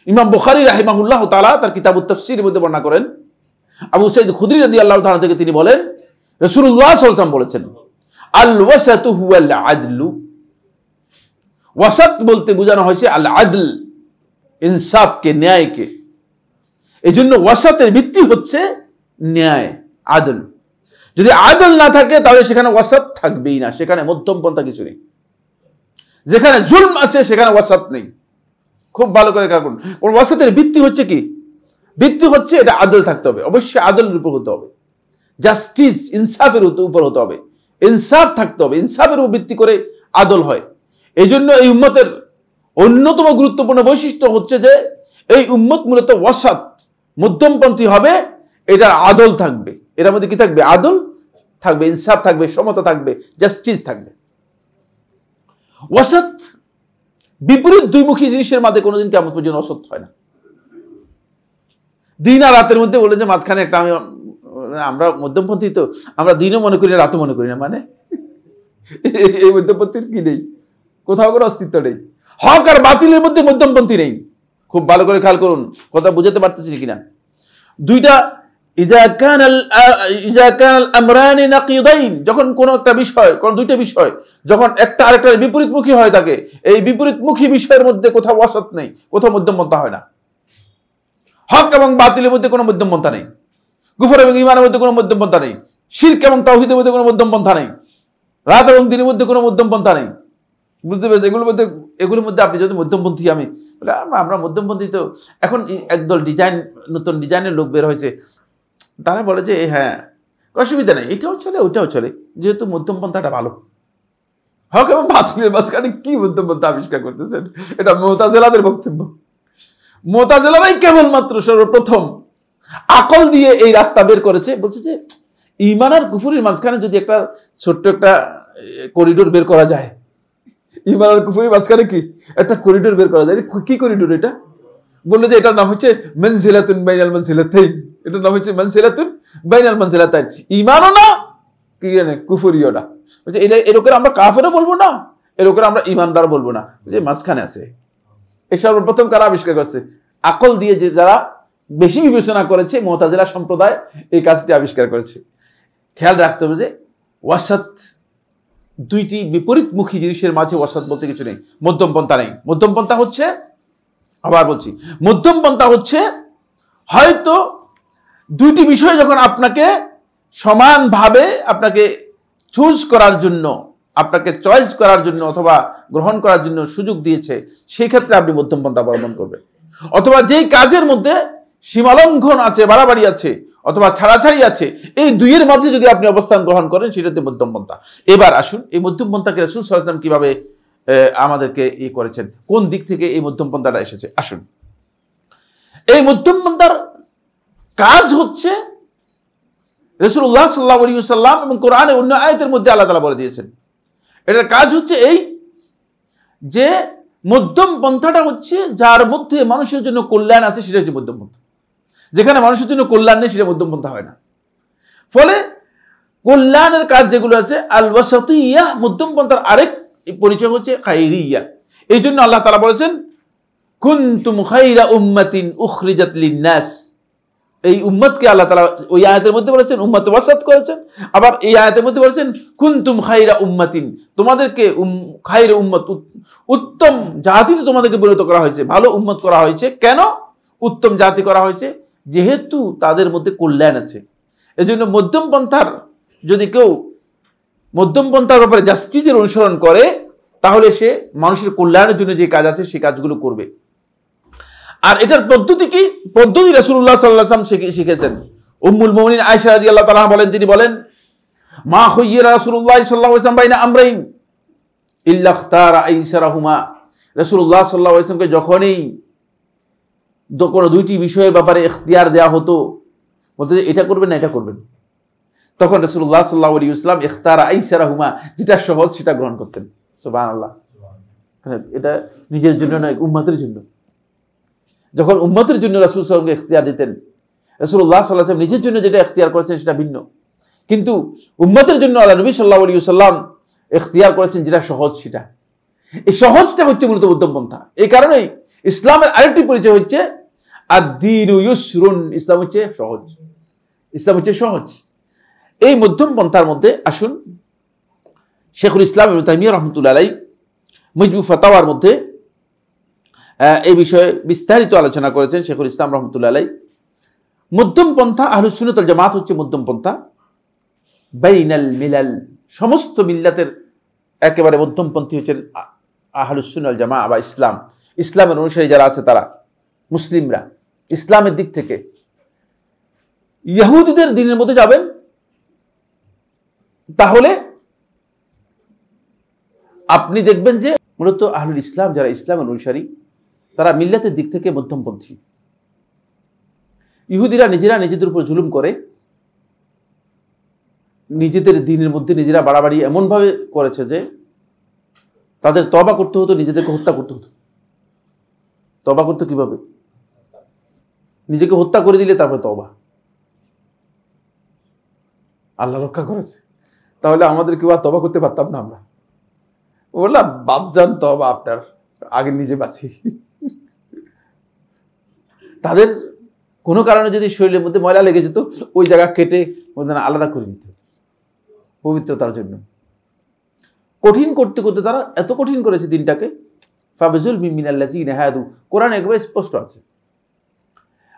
ইমাম বুখারী রাহিমাহুল্লাহ তাআলা তার কিতাবুত তাফসীরের মধ্যে বর্ণনা করেন, আবু সাঈদ খুদরী রাদিয়াল্লাহু তাআলা থেকে তিনি বলেন, রাসূলুল্লাহ সাল্লাল্লাহু আলাইহি ওয়াসাল্লাম বলেছেন, আল ওয়াসাতু হুয়াল আদলু। ওয়াসাত বলতে বোঝানো হয়েছে আল আদল, ইনসাফকে, ন্যায়কে। এই জন্য ওয়াসাতের ভিত্তি হচ্ছে ন্যায়, আদল। যদি আদল না থাকে তাহলে সেখানে ওয়াসাত থাকবেই না, সেখানে মধ্যম পন্থা কিছু নেই। যেখানে জুলম আছে সেখানে ওয়াসাত নেই। খুব ভালো করে খেয়াল করুন। ওয়াসাতের ভিত্তি হচ্ছে কি? ভিত্তি হচ্ছে এটা আদল থাকতে হবে, অবশ্যই আদলের উপর হতে হবে, জাস্টিস ইনসাফের উপর হতে হবে, ইনসাফ থাকতে হবে, ইনসাফের উপর ভিত্তি করে আদল হয়। এই জন্য এই উম্মতের অন্যতম গুরুত্বপূর্ণ বৈশিষ্ট্য হচ্ছে যে এই উম্মত মূলত ওয়াসাত, মধ্যমপন্থী হবে, এটার আদল থাকবে, এর মধ্যে কি থাকবে? আদল থাকবে, ইনসাফ থাকবে, সমতা থাকবে, জাস্টিস থাকবে। ওয়াসাত বিপরীত দুইমুখী জিনিসের মাঝে কোনোদিন কিয়ামত পর্যন্ত ওয়াসাত হয় না। দিন আর রাতের মধ্যে বলে যে মাঝখানে একটা আমরা মধ্যমপন্থী, তো আমরা দিনও মনে করি না রাতও মনে করি না, মানে এই মধ্যমপন্থীর কি নেই, কোথাও কোনো অস্তিত্ব নেই। হক আর বাতিলের মধ্যে মধ্যমপন্থী নেই। খুব ভালো করে খেয়াল করুন, কথা বুঝাতে পারতেছি কিনা। দুইটা ইজা কানাল আমরানি নাকিদাইন, যখন কোন একটা বিষয়, কোন দুইটা বিষয় যখন একটা আরেকটার বিপরীতমুখী হয় থাকে, এই বিপরীতমুখী বিষয়ের মধ্যে কোথাও ওয়াসাত নেই, কোথাও মধ্যমপন্থা হয় না। হক এবং বাতিলের মধ্যে কোনো মধ্যমপন্থা নেই, কুফর এবং ঈমানের মধ্যে কোনো মধ্যমপন্থা নেই, শিরক এবং তাওহীদের মধ্যে কোনো মধ্যমপন্থা নেই, রাত এবং দিনের মধ্যে কোনো মধ্যমপন্থা নেই। বুঝতে পেরেছেন? এগুলোর মধ্যে আপনি যদি মধ্যমপন্থী, আমরা মধ্যমপন্থী, তো এখন একদল নতুন ডিজাইনের লোক বের হয়েছে, তারা বলে যে হ্যাঁ অসুবিধা নেই, এটাও চলে ওইটাও চলে, যেহেতু মধ্যমপন্থাটা ভালো। হক এবং বাতিলের মাঝখানে কি মধ্যমপন্থা আবিষ্কার করতেছেন? এটা মুতাজিলাদের বক্তব্য। মুতাজিলারাই কেবলমাত্র সর্বপ্রথম আকল দিয়ে এই রাস্তা বের করেছে, বলছে যে ঈমান আর কুফরের মাঝখানে যদি একটা ছোট্ট একটা করিডোর বের করা যায়, ঈমান আর কুফরের মাঝখানে কি একটা করিডোর বের করা যায়। কি করিডোর এটা? বললো যে এটার নাম হচ্ছে মানজিলাতুন বাইনাল মানজিলাতাইন, এটার নাম হচ্ছে মানজিলাতুন বাইনাল মানজিলাতাইন। ঈমানও না, কি জানে, কুফরিও না। বলছে এরকম আমরা কাফেরও বলবো না, এরকম আমরা ঈমানদার বলবো না, যে মাঝখানে আছে। এই সর্বপ্রথম কারা আবিষ্কার করছে? আকল দিয়ে যে যারা বেশি বিবেচনা করেছে, মুতাজিলা সম্প্রদায় এই কাজটি আবিষ্কার করেছে। খেয়াল রাখতে হবে যে ওয়াসাত, দুইটি বিপরীতমুখী জিনিসের মাঝে ওয়াসাত বলতে কিছু নেই, মধ্যমপন্থা নেই। মধ্যমপন্থা হচ্ছে, আবার বলছি, মধ্যমপন্থা হচ্ছে হয়তো দুইটি বিষয় যখন আপনাকে সমানভাবে আপনাকে চুজ করার জন্য, আপনাকে চয়েস করার জন্য অথবা গ্রহণ করার জন্য সুযোগ দিয়েছে, সেই ক্ষেত্রে আপনি মধ্যমপন্থা অবলম্বন করবেন। অথবা যেই কাজের মধ্যে সীমালঙ্ঘন আছে, বাড়াবাড়ি আছে অথবা ছাড়াছাড়ি আছে, এই দুইয়ের মাঝে যদি আপনি অবস্থান গ্রহণ করেন, সেটাতে মধ্যমপন্থা। এবার আসুন, এই মধ্যমপন্থাকে রাসূল সাল্লাল্লাহু আলাইহি ওয়াসাল্লাম কিভাবে আমাদেরকে করেছেন, কোন দিক থেকে এই মধ্যমপন্থাটা এসেছে। আসুন, এই মধ্যমপন্থার কাজ হচ্ছে রাসূলুল্লাহ সাল্লাল্লাহু আলাইহি ওয়াসাল্লাম এবং কোরআনের অন্য আয়াতের মধ্যে আল্লাহ তাআলা বলে দিয়েছেন। এটার কাজ হচ্ছে এই যে মধ্যম পন্থাটা হচ্ছে যার মধ্যে মানুষের জন্য কল্যাণ আছে, সেটা হচ্ছে মধ্যম পন্থা। যেখানে মানুষের জন্য কল্যাণ নেই সেটা মধ্যম পন্থা হয় না। ফলে কল্যাণের কাজ যেগুলো আছে আল ওয়াসাতিয়া, মধ্যম পন্থার আরেক পরিচয় হচ্ছে খায়রিয়া। এই জন্য আল্লাহ তাআলা বলেছেন কুনতুম খায়রা উম্মাতিন উখরিজাত লিন-নাস। এই উম্মতকে আল্লাহ তাআলা ওই আয়াতের মধ্যে বলেছেন উম্মতে ওয়াসাত করেছেন, আবার এই আয়াতের মধ্যে বলেছেন কুনতুম খায়রা উম্মাতিন, তোমাদেরকে খায়রা উম্মত, উত্তম জাতিতে তোমাদেরকে পরিণত করা হয়েছে, ভালো উম্মত করা হয়েছে। কেন উত্তম জাতি করা হয়েছে? যেহেতু তাদের মধ্যে কল্যাণ আছে। এজন্য মধ্যম পন্থার, যদি কেউ মধ্যম পন্থার ব্যাপারে জাস্টিসের অনুসরণ করে তাহলে সে মানুষের কল্যাণের জন্য যে কাজ আছে সেই কাজগুলো করবে। আর এটার পদ্ধতি কি? পদ্ধতি রাসূলুল্লাহ সাল্লাল্লাহু আলাইহি ওয়াসাল্লাম শিখেছেন। উম্মুল মুমিনিন আয়েশা রাদিয়াল্লাহু তাআলা বলেন, তিনি বলেন মা খুয়্যিরা রাসূলুল্লাহ সাল্লাল্লাহু আলাইহি ওয়াসাল্লাম বাইনা আমরাইন ইল্লা ইখতারা আইসারাহুমা। রাসূলুল্লাহ সাল্লাল্লাহু আলাইহি ওয়াসাল্লামকে যখনই কোনো দুইটি বিষয়ের ব্যাপারে ইখতিয়ার দেওয়া হতো, বলতে যে এটা করবেন না এটা করবেন, তখন রাসূলুল্লাহ সাল্লাল্লাহু আলাইহি ওয়াসাল্লাম ইখতারা আইসারাহুমা, যেটা সহজ সেটা গ্রহণ করতেন। সুবহানাল্লাহ। এটা নিজের জন্য নয়, উম্মতের জন্য। যখন উম্মতের জন্য রাসূল সাল্লাল্লাহু আলাইহি ওয়াসাল্লামকে ইখতিয়ার দিতেন, রাসূলুল্লাহ সাল্লাল্লাহু আলাইহি ওয়াসাল্লাম নিজের জন্য যেটা ইখতিয়ার করেছেন সেটা ভিন্ন, কিন্তু উম্মতের জন্য আল্লাহ নবী সাল্লাল্লাহু আলাইহি ওয়াসাল্লাম ইখতিয়ার করেছেন যেটা সহজ সেটা। এই সহজটা হচ্ছে মূলত মধ্যম পন্থা। এই কারণেই ইসলামের আরেকটি পরিচয় হচ্ছে আদ-দীনু ইউসরুন, ইসলাম হচ্ছে সহজ। ইসলাম হচ্ছে সহজ। এই মধ্যম পন্থার মধ্যে আসুন, শেখুল ইসলাম ইবনে তাইমিয়া রাহমাতুল্লাহি আলাইহি মাজমু ফাতাওয়ার মধ্যে এই বিষয়ে বিস্তারিত আলোচনা করেছেন শেখুল ইসলাম রাহমাতুল্লাহি আলাইহি। মধ্যম পন্থা আহলুস সুন্নাত ওয়াল জামাত হচ্ছে মধ্যম পন্থা, বাইনাল মিলাল, সমস্ত মিল্লাতের একেবারে মধ্যমপন্থী হচ্ছেন আহলুস সুন্নাহ ওয়াল জামাআহ বা ইসলাম। ইসলামের অনুসারী যারা আছে তারা, মুসলিমরা ইসলামের দিক থেকে ইহুদিদের দিনের মধ্যে যাবেন তাহলে আপনি দেখবেন যে মূলত আহলুল ইসলাম যারা ইসলামের অনুসারী তারা মিল্লাতের দিক থেকে মধ্যমপন্থী। ইহুদিরা নিজেরা নিজেদের উপর জুলুম করে, নিজেদের দিনের মধ্যে নিজেরা বাড়াবাড়ি এমনভাবে করেছে যে তাদের তওবা করতে হতো, নিজেদেরকে হত্যা করতে হতো। তওবা করতে কিভাবে? নিজেকে হত্যা করে দিলে তারপরে তওবা। আল্লাহ রক্ষা করেছে, তাহলে আমাদের কেউ আর তওবা করতে পারতাম না। আমরা বললাম বাপ যান তওবা আপনার, আগে নিজে বাঁচি। তাদের কোনো কারণে যদি শরীরের মধ্যে ময়লা লেগে যেত, ওই জায়গা কেটে আলাদা করে দিত পবিত্রতার জন্য। কঠিন করতে করতে তারা এত কঠিন করেছে দিনটাকে। ফাবিজুল মিনাল্লাযিনা হাদু, কোরআনে একবারে স্পষ্ট আছে।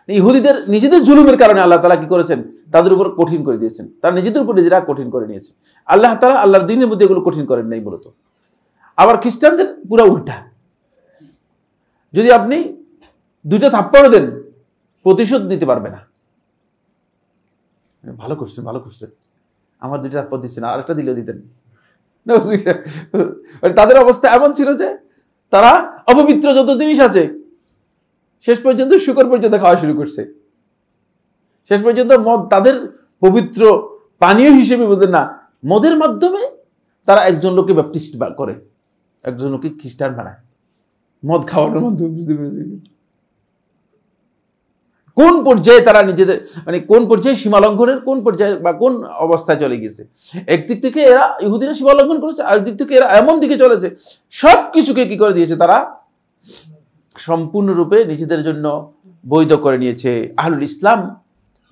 ইহুদিদের নিজেদের জুলুমের কারণে আল্লাহ তাআলা কি করেছেন? তাদের উপর কঠিন করে দিয়েছেন। তারা নিজেদের উপর নিজেরা কঠিন করে নিয়েছে। আল্লাহ তাআলা আল্লাহর দ্বীনের মধ্যে এগুলো কঠিন করেন নাই মূলত। আবার খ্রিস্টানদের পুরো উল্টা। যদি আপনি দুইটা থাপ্পড় দেন, প্রতিশোধ নিতে পারবে না। ভালো করছেন, ভালো করছেন, আমার দুইটা থাপ্পড় দিচ্ছেন, আর একটা দিলেও দিতেন। তাদের অবস্থা এমন ছিল যে তারা অপবিত্র যত জিনিস আছে শেষ পর্যন্ত শুকর পর্যন্ত খাওয়া শুরু করছে। শেষ পর্যন্ত মদ তাদের পবিত্র পানীয় হিসেবে বলতেন না, মদের মাধ্যমে তারা একজন লোককে ব্যাপটিস্ট করে, একজন লোককে খ্রিস্টান বানায় মদ খাওয়ানোর মাধ্যমে। বুঝতে পেরেছি কোন পর্যায়ে তারা নিজেদের, মানে কোন পর্যায়ে সীমালঙ্ঘনের কোন পর্যায়ে বা কোন অবস্থায় চলে গেছে। একদিক থেকে এরা ইহুদিরা সীমালঙ্ঘন করেছে, আরেকদিক থেকে এরা এমন দিকে চলেছে সব কিছুকে কি করে দিয়েছে, তারা সম্পূর্ণরূপে নিজেদের জন্য বৈধ করে নিয়েছে। আহলুল ইসলাম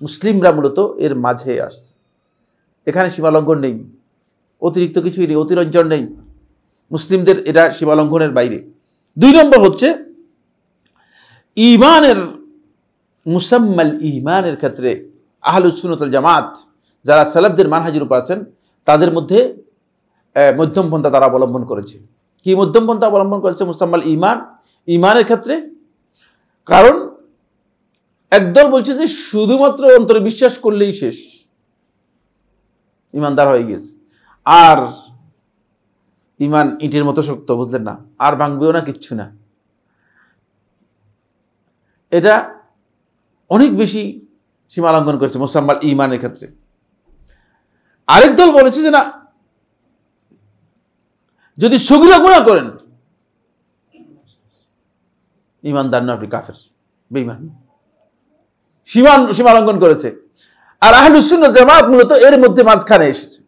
মুসলিমরা মূলত এর মাঝে আসছে, এখানে সীমালঙ্ঘন নেই, অতিরিক্ত কিছুই নেই, অতিরঞ্জন নেই। মুসলিমদের এটা সীমালঙ্ঘনের বাইরে। 2 নম্বর হচ্ছে ঈমানের মুসাম্মাল ঈমানের ক্ষেত্রে আহলুস সুন্নাত ওয়াল জামাত যারা সালাফদের মানহাজের উপর আছেন তাদের মধ্যে মধ্যমপন্থা তারা অবলম্বন করেছে। কি মধ্যমপন্থা অবলম্বন করেছে? মুসাম্মাল ঈমান, ঈমানের ক্ষেত্রে। কারণ একদল বলছে যে শুধুমাত্র অন্তরে বিশ্বাস করলেই শেষ, ঈমানদার হয়ে গেছে, আর ঈমান ইটের মতো শক্ত, বুঝলেন না, আর ভাঙবেও না, কিচ্ছু না। এটা অনেক বেশি সীমালঙ্ঘন করেছে মুসাম্মাল ঈমানের ক্ষেত্রে। আরেক দল বলেছে যে না, যদি সগীরা গুনাহ করেন ইমানদার না, আপনি কাফের, বেঈমান, সীমা লঙ্ঘন করেছে। আর আহলুস সুন্নাহ ওয়াল জামাত মূলত এর মধ্যে মাঝখানে এসেছে,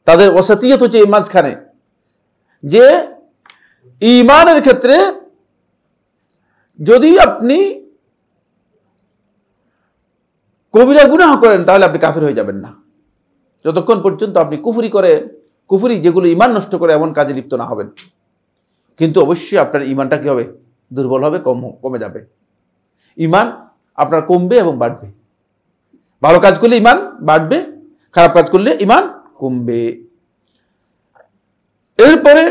তাদের ওয়াসাতিয়ত হচ্ছে এই মাঝখানে, যে ঈমানের ক্ষেত্রে যদি আপনি কবিরা গুনাহ করেন তাহলে আপনি কাফের হয়ে যাবেন না, যতক্ষণ পর্যন্ত আপনি কুফরি যেগুলো ঈমান নষ্ট করে এমন কাজে লিপ্ত না হবেন। কিন্তু অবশ্যই আপনার ঈমানটা কি হবে? দুর্বল হবে, কমে যাবে। ঈমান আপনার কমবে এবং বাড়বে। ভালো কাজ করলে ঈমান বাড়বে, খারাপ কাজ করলে ঈমান কমবে। এরপরে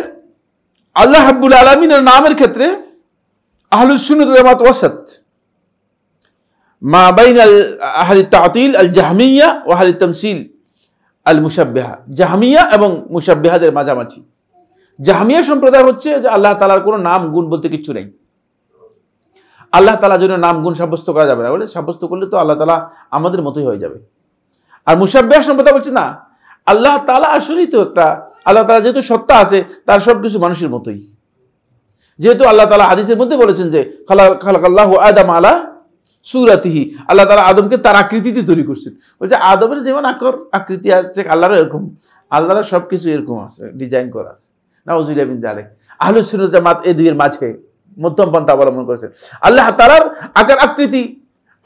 আল্লাহ রাব্বুল আলামিনের নামের ক্ষেত্রে আহলুস সুন্নাহ ওয়াল জামাত ওয়াসাত মা বাইনাল আহলি তা'তিল আল জাহমিয়া ওয়া আহলি তামসিল আল মুশাব্বিহা। জাহমিয়া এবং মুশাব্বিহাদের মাঝামাঝি। জাহমিয়া সম্প্রদায় হচ্ছে যে আল্লাহ তাআলার কোনো নাম গুণ বলতে কিছু নেই, আল্লাহ তাআলার জন্য নাম গুণ সাব্যস্ত করা যাবে না, বলে সাব্যস্ত করলে তো আল্লাহ তাআলা আমাদের মতোই হয়ে যাবে। আর মুশাব্বিহা সম্প্রদায় বলছে না, আল্লাহ তাআলা আসলেই তো একটা, আল্লাহ তাআলা যেহেতু সত্তা আছে তার সবকিছু মানুষের মতোই। যেহেতু আল্লাহ তাআলা হাদিসের মধ্যে বলেছেন যে খালাকাল্লাহু আদম আলা সূরাতিহি, আল্লাহ তাআলা আদমকে তার আকৃতিতে তৈরি করছেন। বলছে আদমের যেমন আকৃতি আছে আল্লাহরও এরকম, আল্লাহর সবকিছু এরকম আছে, ডিজাইন করা আছে। নাউযুবিল্লাহি মিন যালিক। আহলুস সুন্নাহ ওয়াল জামাত এই দুইয়ের মাঝে মধ্যম পন্থা অবলম্বন করেছেন। আল্লাহ তাআলার আকার আকৃতি,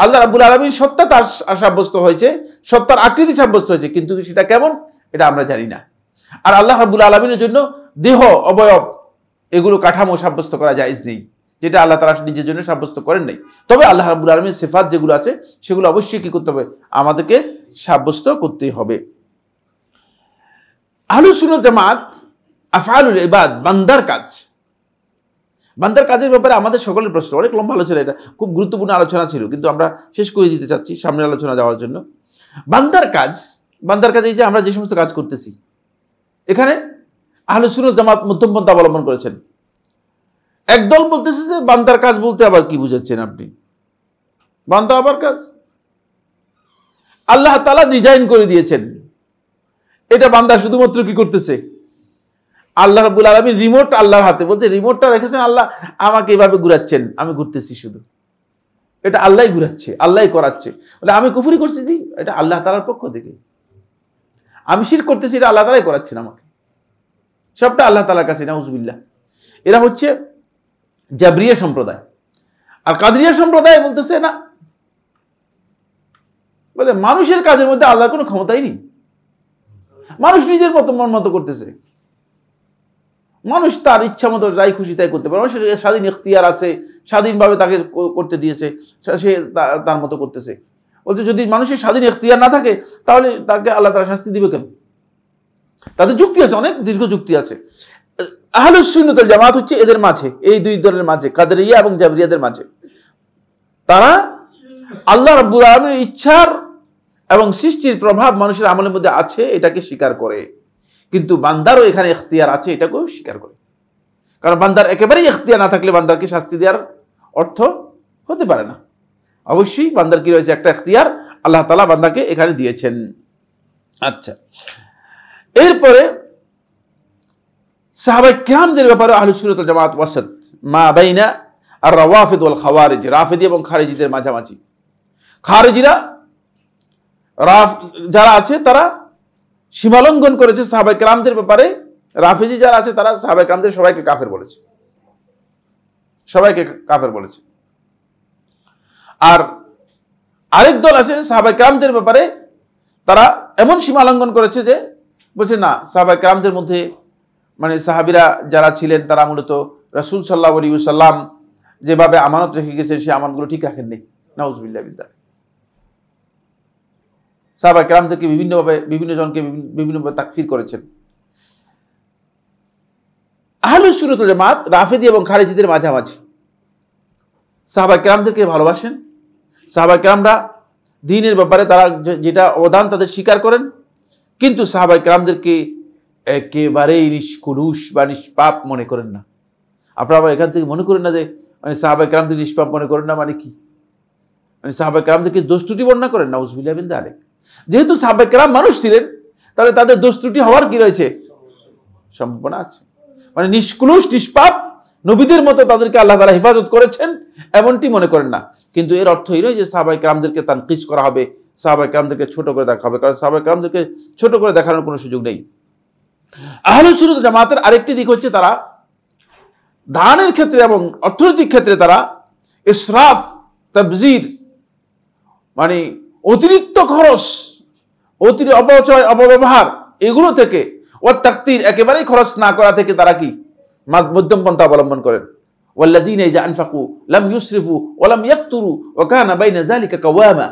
আল্লাহ রাব্বুল আলামিন সত্তা তার সাব্যস্ত হয়েছে, সত্তার আকৃতি সাব্যস্ত হয়েছে, কিন্তু সেটা কেমন এটা আমরা জানি না। আর আল্লাহ রাব্বুল আলামিনের জন্য দেহ, অবয়ব, এগুলো কাঠামো সাব্যস্ত করা জায়েজ নেই, যেটা আল্লাহ তাআলা নিজের জন্য সাব্যস্ত করেন নাই। তবে আল্লাহ রাব্বুল আলামিনের সিফাত যেগুলো আছে সেগুলো অবশ্যই কি করতে হবে? আমাদেরকে সাব্যস্ত করতে হবে। আহলুস সুন্নাহ ওয়াল জামাত আফআলুল ইবাদ, বান্দার কাজের ব্যাপারে আমাদের সকলের প্রশ্ন, অনেক লম্বা আলোচনা, এটা খুব গুরুত্বপূর্ণ আলোচনা ছিল, কিন্তু আমরা শেষ করে দিতে চাচ্ছি সামনের আলোচনা যাওয়ার জন্য। বান্দার কাজ এই যে আমরা যে সমস্ত কাজ করতেছি, এখানে আহলুস সুন্নাহ ওয়াল জামাত মধ্যম পন্থা অবলম্বন করেছেন। একদল বলতেছে যে বান্দার কাজ বলতে আবার কি বুঝাচ্ছেন আপনি? বান্দা আবার কাজ আল্লাহ তাআলা ডিজাইন করে দিয়েছেন, এটা বান্দা শুধুমাত্র কি করতেছে? আল্লাহ রাব্বুল আলামিন রিমোট আল্লাহর হাতে, বলছে রিমোটটা রেখেছেন আল্লাহ, আমাকে এভাবে ঘুরাচ্ছেন, আমি ঘুরতেছি শুধু, এটা আল্লাহই ঘুরাচ্ছে, আল্লাহই করাচ্ছে। বলে আমি কুফরি করছি, জি এটা আল্লাহ তাআলার পক্ষ থেকে, আমি শিরক করতেছি, এটা আল্লাহ তাআলাই করাচ্ছেন আমাকে, সবটা আল্লাহ তাআলার কাছে। নাউযুবিল্লাহ। এরা হচ্ছে জাবরিয়া সম্প্রদায়। আর কাদরিয়া সম্প্রদায় বলতেছে না, বলে মানুষের কাজের মধ্যে আল্লাহর কোনো ক্ষমতাই নেই, মানুষ নিজের মতো মন মতো করতেছে, মানুষ তার ইচ্ছা মতো যাই খুশি তাই করতে পারে, মানুষের স্বাধীন ইখতিয়ার আছে, স্বাধীনভাবে তাকে করতে দিয়েছে, সে তার মতো করতেছে। বলছে যদি মানুষের স্বাধীন ইখতিয়ার না থাকে তাহলে তাকে আল্লাহ তাআলা শাস্তি দিবে কেন? তাদের যুক্তি আছে, অনেক দীর্ঘ যুক্তি আছে। আহলুস সুন্নাহ ওয়াল জামাত হচ্ছে এদের মাঝে, এই দুই দলের মাঝে, কাদরিয়া এবং জাবরিয়াদের মাঝে। তারা আল্লাহ রাব্বুল আলামিনের ইচ্ছার এবং সৃষ্টির প্রভাব মানুষের আমলের মধ্যে আছে এটাকে স্বীকার করে, কিন্তু বান্দারও এখানে ইখতিয়ার আছে এটাকেও স্বীকার করে। কারণ বান্দার একেবারেই ইখতিয়ার না থাকলে বান্দারকে শাস্তি দেওয়ার অর্থ হতে পারে না। অবশ্যই বান্দার কি রয়েছে? একটা ইখতিয়ার আল্লাহ তাআলা বান্দাকে এখানে দিয়েছেন। আচ্ছা, এরপরে সাহাবায়ে কিরামদের ব্যাপারে আহলুস সুন্নাহ ওয়াল জামাত ওয়াসাত মা বাইনা আর রাওয়াফিদ ওয়াল খাওয়ারিজ, রাফিদি এবং খারিজিদের মাঝামাঝি। খারিজিরা যারা আছে তারা সীমালঙ্ঘন করেছে সাহাবায়ে কিরামদের ব্যাপারে। রাফিজি যারা আছে তারা সাহাবায়ে কিরামদের সবাইকে কাফের বলেছে, আর আরেক দল আছে সাহাবায়ে কিরামদের ব্যাপারে তারা এমন সীমালঙ্ঘন করেছে যে বলছে না, সাহাবায়ে কিরামদের মধ্যে মানে সাহাবীরা যারা ছিলেন তারা মূলত রাসূল সাল্লাল্লাহু আলাইহি ওয়াসাল্লাম যেভাবে আমানত রেখে গেছেন সেই আমানতগুলো ঠিক রাখেননি। নাউযুবিল্লাহি মিন যালিক। সাহাবায়ে কিরামদেরকে বিভিন্ন জনকে বিভিন্নভাবে তাকফির করেছেন। আহলুস সুন্নাহ ওয়াল জামাত রাফিদি এবং খারিজিদের মাঝামাঝি। সাহাবায়ে কিরামদেরকে ভালোবাসেন, সাহাবায়ে কিরামরা দ্বীনের ব্যাপারে তারা যেটা অবদান তাদের স্বীকার করেন, কিন্তু সাহাবায়ে কিরামদেরকে একেবারেই নিষ্কলুষ বা নিষ্পাপ মনে করেন না। আপনারা আবার এখান থেকে মনে করেন না যে মানে সাহাবায়ে কিরামদের নিষ্পাপ মনে করেন না মানে কি? মানে সাহাবায়ে কিরামদেরকে দোষ ত্রুটি বর্ণনা করেন? নাউযুবিল্লাহি মিন যালিক। যেহেতু সাহাবায়ে কিরাম মানুষ ছিলেন তাহলে তাদের দোষ ত্রুটি হওয়ার কি রয়েছে? সম্ভাবনা আছে। মানে নিষ্কলুষ নিষ্পাপ নবীদের মতো তাদেরকে আল্লাহ তাআলা হেফাজত করেছেন এমনটি মনে করেন না। কিন্তু এর অর্থ এই নয় যে সাহাবায়ে কেরামদেরকে তানকিস করা হবে, সাহাবায়ে কেরামদেরকে ছোট করে দেখা হবে, কারণ সাহাবায়ে কেরামদেরকে ছোট করে দেখানোর কোনো সুযোগ নেই। আহলুস সুন্নাত ওয়াল জামাতের আরেকটি দিক হচ্ছে তারা দানের ক্ষেত্রে এবং অর্থনৈতিক ক্ষেত্রে তারা ইসরাফ, তাবযির, মানে অতিরিক্ত খরচ, অতিরিক্ত অপচয়, অপব্যবহার, এগুলো থেকে ওয়াত তাকতির, একেবারেই খরচ না করা থেকে তারা কি মধ্যম পন্থা অবলম্বন করেন। ওয়াল্লাযীনা ইযা আনফাকু লাম ইউসরিফু ওয়া লাম ইয়াকতুরু ওয়া কানা বাইনা যালিকা কাওয়ামা।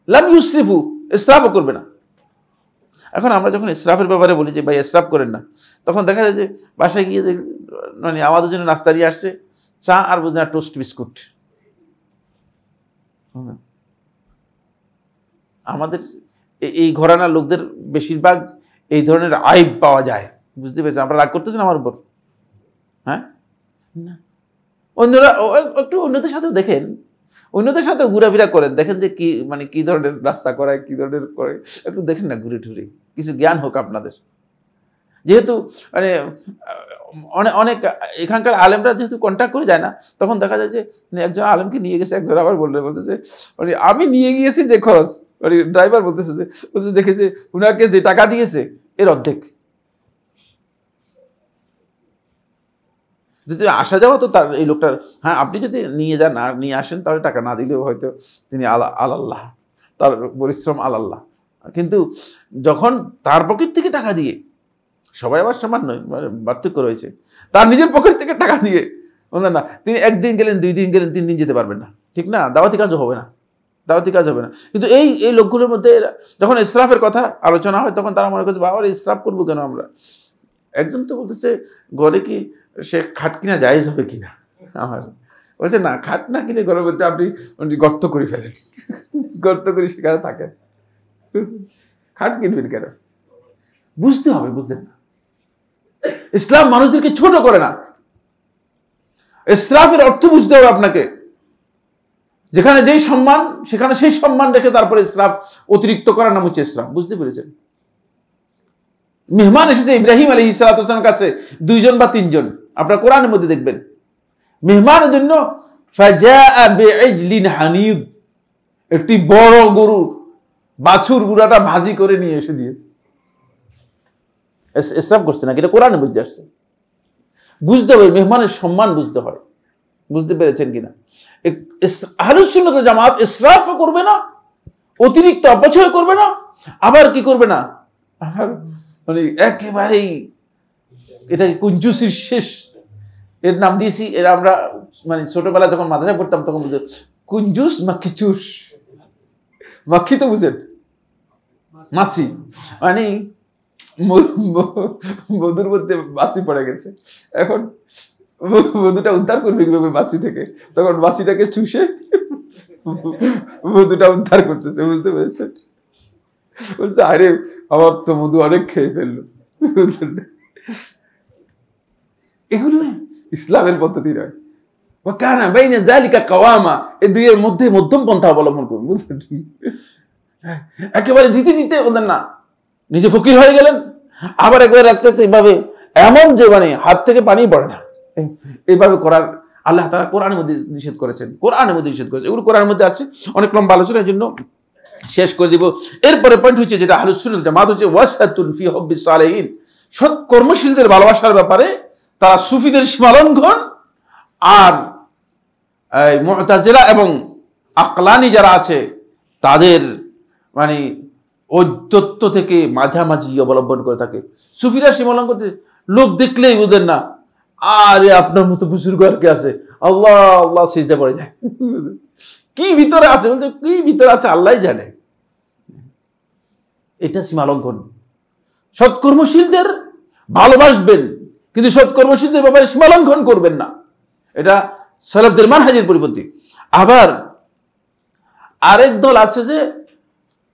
লাম ইউসরিফু, ইসরাফও করবে না। এখন আমরা যখন ইসরাফের ব্যাপারে বলি যে ভাই ইসরাফ করেন না, তখন দেখা যায় যে বাসায় গিয়ে মানে আমাদের জন্য নাস্তা নিয়ে আসছে, চা আর বুঝি না টোস্ট বিস্কুট। আমাদের এই ঘরানার লোকদের বেশিরভাগ এই ধরনের আইব পাওয়া যায়, বুঝতে পেরেছেন? আপনারা রাগ করতেছেন আমার উপর? হ্যাঁ, অন্যরা একটু অন্যদের সাথেও দেখেন, অন্যদের সাথেও ঘোরাফেরা করেন, দেখেন যে কি মানে কি ধরনের রাস্তা করায়, কি ধরনের করে, একটু দেখেন না ঘুরে টুরে, কিছু জ্ঞান হোক আপনাদের। যেহেতু মানে অনেক এখানকার আলেমরা যেহেতু কন্ট্যাক্ট করে যায় না, তখন দেখা যায় যে একজন আলেমকে নিয়ে গেছে, একজন আবার বলতেছে মানে আমি নিয়ে গিয়েছি যে খরচ, মানে ড্রাইভার বলতেছে যে দেখেছে উনাকে যে টাকা দিয়েছে এর অর্ধেক। যদি আসা যাওয়া তো তার এই লোকটার, হ্যাঁ আপনি যদি নিয়ে যান আর নিয়ে আসেন তাহলে টাকা না দিলেও হয়তো তিনি আল্লাহ, তার পরিশ্রম আল্লাহ। কিন্তু যখন তার পকেট থেকে টাকা দিয়ে, সবাই আবার সমান নয়, পার্থক্য রয়েছে, তার নিজের পকেট থেকে টাকা দিয়ে বললেন না, তিনি একদিন গেলেন, 2 দিন গেলেন, 3 দিন যেতে পারবেন না, ঠিক না? দাওয়াতি কাজও হবে না, দাওয়াতি কাজ হবে না। কিন্তু এই লোকগুলোর মধ্যে যখন ইসরাফের কথা আলোচনা হয় তখন তারা মনে করছে বাবা ইসরাফ করবো কেন আমরা? একজন তো বলতেছে ঘরে কি সে খাট কিনা জায়েজ হবে কিনা, আমার বলছে না, খাট না কিনে ঘরের মধ্যে আপনি গর্ত করে ফেলেন, গর্ত করে সেখানে থাকেন, খাট কিনবেন কেন? বুঝতে হবে, বুঝলেন না? ইসলাম মানুষদেরকে ছোট করে না, ইসরাফের অর্থ বুঝতে হবে আপনাকে। যেখানে যেই সম্মান সেখানে সেই সম্মান রেখে তারপরে ইসরাফ, অতিরিক্ত করার নাম হচ্ছে ইসরাফ। বুঝতে পেরেছেন? মেহমান এসেছে ইব্রাহিম আলাইহিস সালামের কাছে, 2 জন বা 3 জন, আপনারা কোরআনের মধ্যে দেখবেন। মেহমানের জন্য ফাজাআ বিইজলিন হানিদ, একটি বড় গরু বাছুর গুড়াটা ভাজি করে নিয়ে এসে দিয়েছে। ইসরাফ করছে নাকি? এটা কোরআনে বুঝতে আসছে। বুঝতে হবে, মেহমানের সম্মান বুঝতে হয়। বুঝতে পেরেছেন কিনা? আহলুস সুন্নাত ওয়াল জামাত ইসরাফও করবে না, অতিরিক্ত অপচয় করবে না, আবার কি করবে না, আবার মানে একেবারেই এটা কুঞ্জুসির শেষ, এর নাম দিয়েছি। এর আমরা মানে ছোটবেলা যখন মাদ্রাসায় পড়তাম তখন বুঝতে, কুঞ্জুস মাখি চুস, মাখি তো বুঝেন, মাছি, মানে মধুর মধ্যে বাসি পড়ে গেছে, এখন মধুটা উদ্ধার করবে কিভাবে বাসি থেকে? তখন বাসিটাকে চুষে মধুটা উদ্ধার করতেছে। বুঝতে পেরেছেন? বলছে আরে আমার তো মধু অনেক খেয়ে ফেললো। এগুলো ইসলামের পদ্ধতি নয়। কানা বাইনা যালিকা কাওয়ামা, এই দুইয়ের মধ্যে মধ্যম পন্থা অবলম্বন করুন। বুঝলেন? একেবারে দিতে দিতে বললেন না, নিজে ফকির হয়ে গেলেন, আবার একবার রাখতে এইভাবে এমন যে মানে হাত থেকে পানি পড়ে না, এইভাবে করার আল্লাহ তাআলা কোরআনের মধ্যে নিষেধ করেছেন। কোরআনের মধ্যে নিষেধ করেছেন, এগুলো কোরআনের মধ্যে আছে। অনেক লম্বা আলোচনার জন্য শেষ করে দিব। এরপরে পয়েন্ট হচ্ছে যেটা আহলুস সুন্নাত ওয়াল জামাত হচ্ছে ওয়াসাতুন ফি হুব্বিস সালিহিন, সৎ কর্মশীলদের ভালোবাসার ব্যাপারে তারা সুফিদের সীমালঙ্ঘন আর মুতাজিলা এবং আকলানি যারা আছে তাদের মানে ঔদ্ধত্য থেকে মাঝামাঝি অবলম্বন করে থাকে। সুফিরা সীমালঙ্ঘন করতে লোক দেখলেই বুঝেন না, আরে আপনার মতো বুজুর্গ আর কে আছে, আল্লাহ আল্লাহ সিজদা পড়ে যায়। কি ভিতরে আছে বলছে, কি ভিতরে আছে আল্লাহই জানে। এটা সীমালঙ্ঘন। সৎকর্মশীলদের ভালোবাসবেন কিন্তু সৎকর্মশীলদের ব্যাপারে সীমালঙ্ঘন করবেন না, এটা সালাফদের মানহাজের পরিপন্থী। আবার আরেক দল আছে যে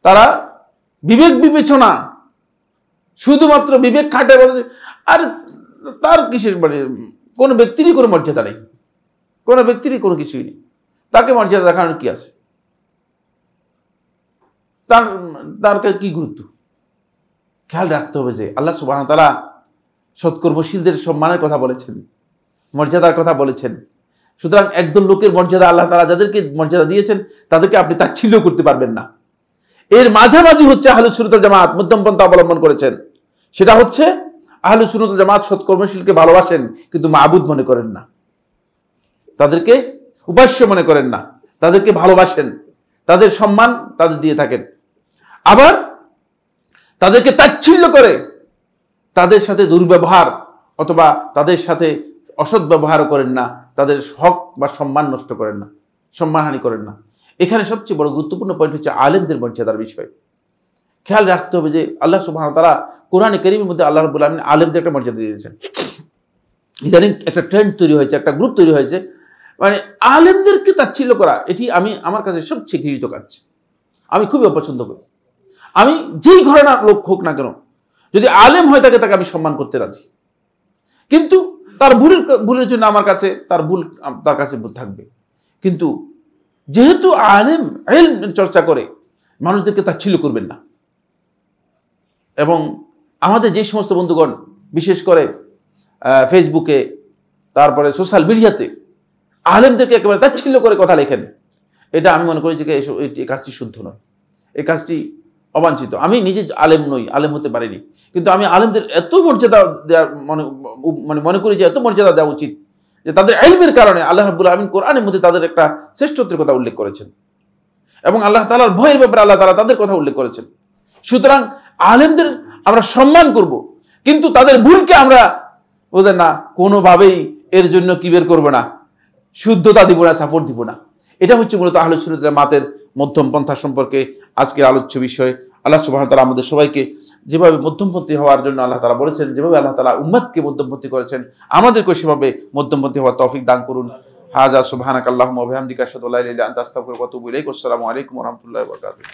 তারা বিবেক বিবেচনা, শুধুমাত্র বিবেক খাটে বলে, আর তার কিসের মানে কোনো ব্যক্তিরই কোনো মর্যাদা নেই, কোনো ব্যক্তিরই কোনো কিছুই নেই, তাকে মর্যাদা দেখানোর কি আছে, তার কি গুরুত্ব? খেয়াল রাখতে হবে যে আল্লাহ সুবহানাহু ওয়া তাআলা সৎকর্মশীলদের সম্মানের কথা বলেছেন, মর্যাদার কথা বলেছেন। সুতরাং একদল লোকের মর্যাদা আল্লাহ তাআলা যাদেরকে মর্যাদা দিয়েছেন তাদেরকে আপনি তাচ্ছিল্য করতে পারবেন না। এর মাঝামাঝি হচ্ছে আহলুস সুন্নাত ওয়াল জামাত মধ্যমপন্থা অবলম্বন করেছেন। সেটা হচ্ছে আহলুস সুন্নাত ওয়াল জামাত সৎকর্মশীলকে ভালোবাসেন কিন্তু মাবুদ মনে করেন না, তাদেরকে উপাস্য মনে করেন না, তাদেরকে ভালোবাসেন, তাদের সম্মান তাদের দিয়ে থাকেন। আবার তাদেরকে তাচ্ছিল্য করে তাদের সাথে দুর্ব্যবহার অথবা তাদের সাথে অসৎ ব্যবহারও করেন না, তাদের হক বা সম্মান নষ্ট করেন না, সম্মানহানি করেন না। এখানে সবচেয়ে বড় গুরুত্বপূর্ণ পয়েন্ট হচ্ছে আলেমদের মর্যাদার বিষয়। খেয়াল রাখতে হবে যে আল্লাহ সুবহানাহু ওয়া তাআলা কোরআনে কারীমের মধ্যে আল্লাহ রাব্বুল আলামিন আলেমদের একটা মর্যাদা দিয়েছেন। ইদানিং একটা ট্রেন্ড তৈরি হয়েছে, একটা গ্রুপ তৈরি হয়েছে, মানে আলেমদেরকে তাচ্ছিল্য করা, এটি আমার কাছে সবচেয়ে ঘৃণিত কাজ। আমি খুবই অপছন্দ করি। আমি যেই ঘরানার লোক হোক না কেন, যদি আলেম হয় তাকে আমি সম্মান করতে রাজি, কিন্তু তার ভুলের জন্য আমার কাছে তার কাছে ভুল থাকবে। কিন্তু যেহেতু আলেম ইলম চর্চা করে, মানুষদেরকে তাচ্ছিল্য করবেন না। এবং আমাদের যে সমস্ত বন্ধুগণ বিশেষ করে ফেসবুকে তারপরে সোশ্যাল মিডিয়াতে আলেমদেরকে একেবারে তাচ্ছিল্য করে কথা লেখেন, এটা আমি মনে করি যে এই কাজটি শুদ্ধ নয়, এই কাজটি অবাঞ্ছিত। আমি নিজে আলেম নই, আলেম হতে পারিনি, কিন্তু আমি আলেমদের এত মর্যাদা দেওয়ার মনে করি যে এত মর্যাদা দেওয়া উচিত যে তাদের ইলমের কারণে আল্লাহ রাব্বুল আলামিন কোরআনের মধ্যে তাদের একটা শ্রেষ্ঠত্বের কথা উল্লেখ করেছেন এবং আল্লাহ তাআলার ভয়ের ব্যাপারে আল্লাহ তাআলা তাদের কথা উল্লেখ করেছেন। সুতরাং আলেমদের আমরা সম্মান করব, কিন্তু তাদের ভুলকে আমরা ওদের না কোনোভাবেই এর জন্য কি বের করব না, শুদ্ধতা দিব না, সাপোর্ট দিব না। এটা হচ্ছে মূলত আহলুস সুন্নাত ওয়াল জামাতের মধ্যম পন্থা সম্পর্কে আজকের আলোচ্য বিষয়। আল্লাহ সুবহানাহু ওয়া তাআলা আমাদের সবাইকে যেভাবে মধ্যমপন্থী হওয়ার জন্য আল্লাহ তাআলা বলেছেন, যেভাবে আল্লাহ তাআলা উম্মতকে মধ্যমপন্থী করেছেন, আমাদেরকে সেভাবে মধ্যমপন্থী হওয়ার তৌফিক দান করুন। হাযা সুবহানাকাল্লাহুম্মা ওয়া বিহামদিকা আশহাদু আল্লা ইলাহা ইল্লা আনতা আস্তাগফিরুকা ওয়া আতুবু ইলাইক। আসসালামু আলাইকুম ওয়া রাহমাতুল্লাহি ওয়া বারাকাতুহু।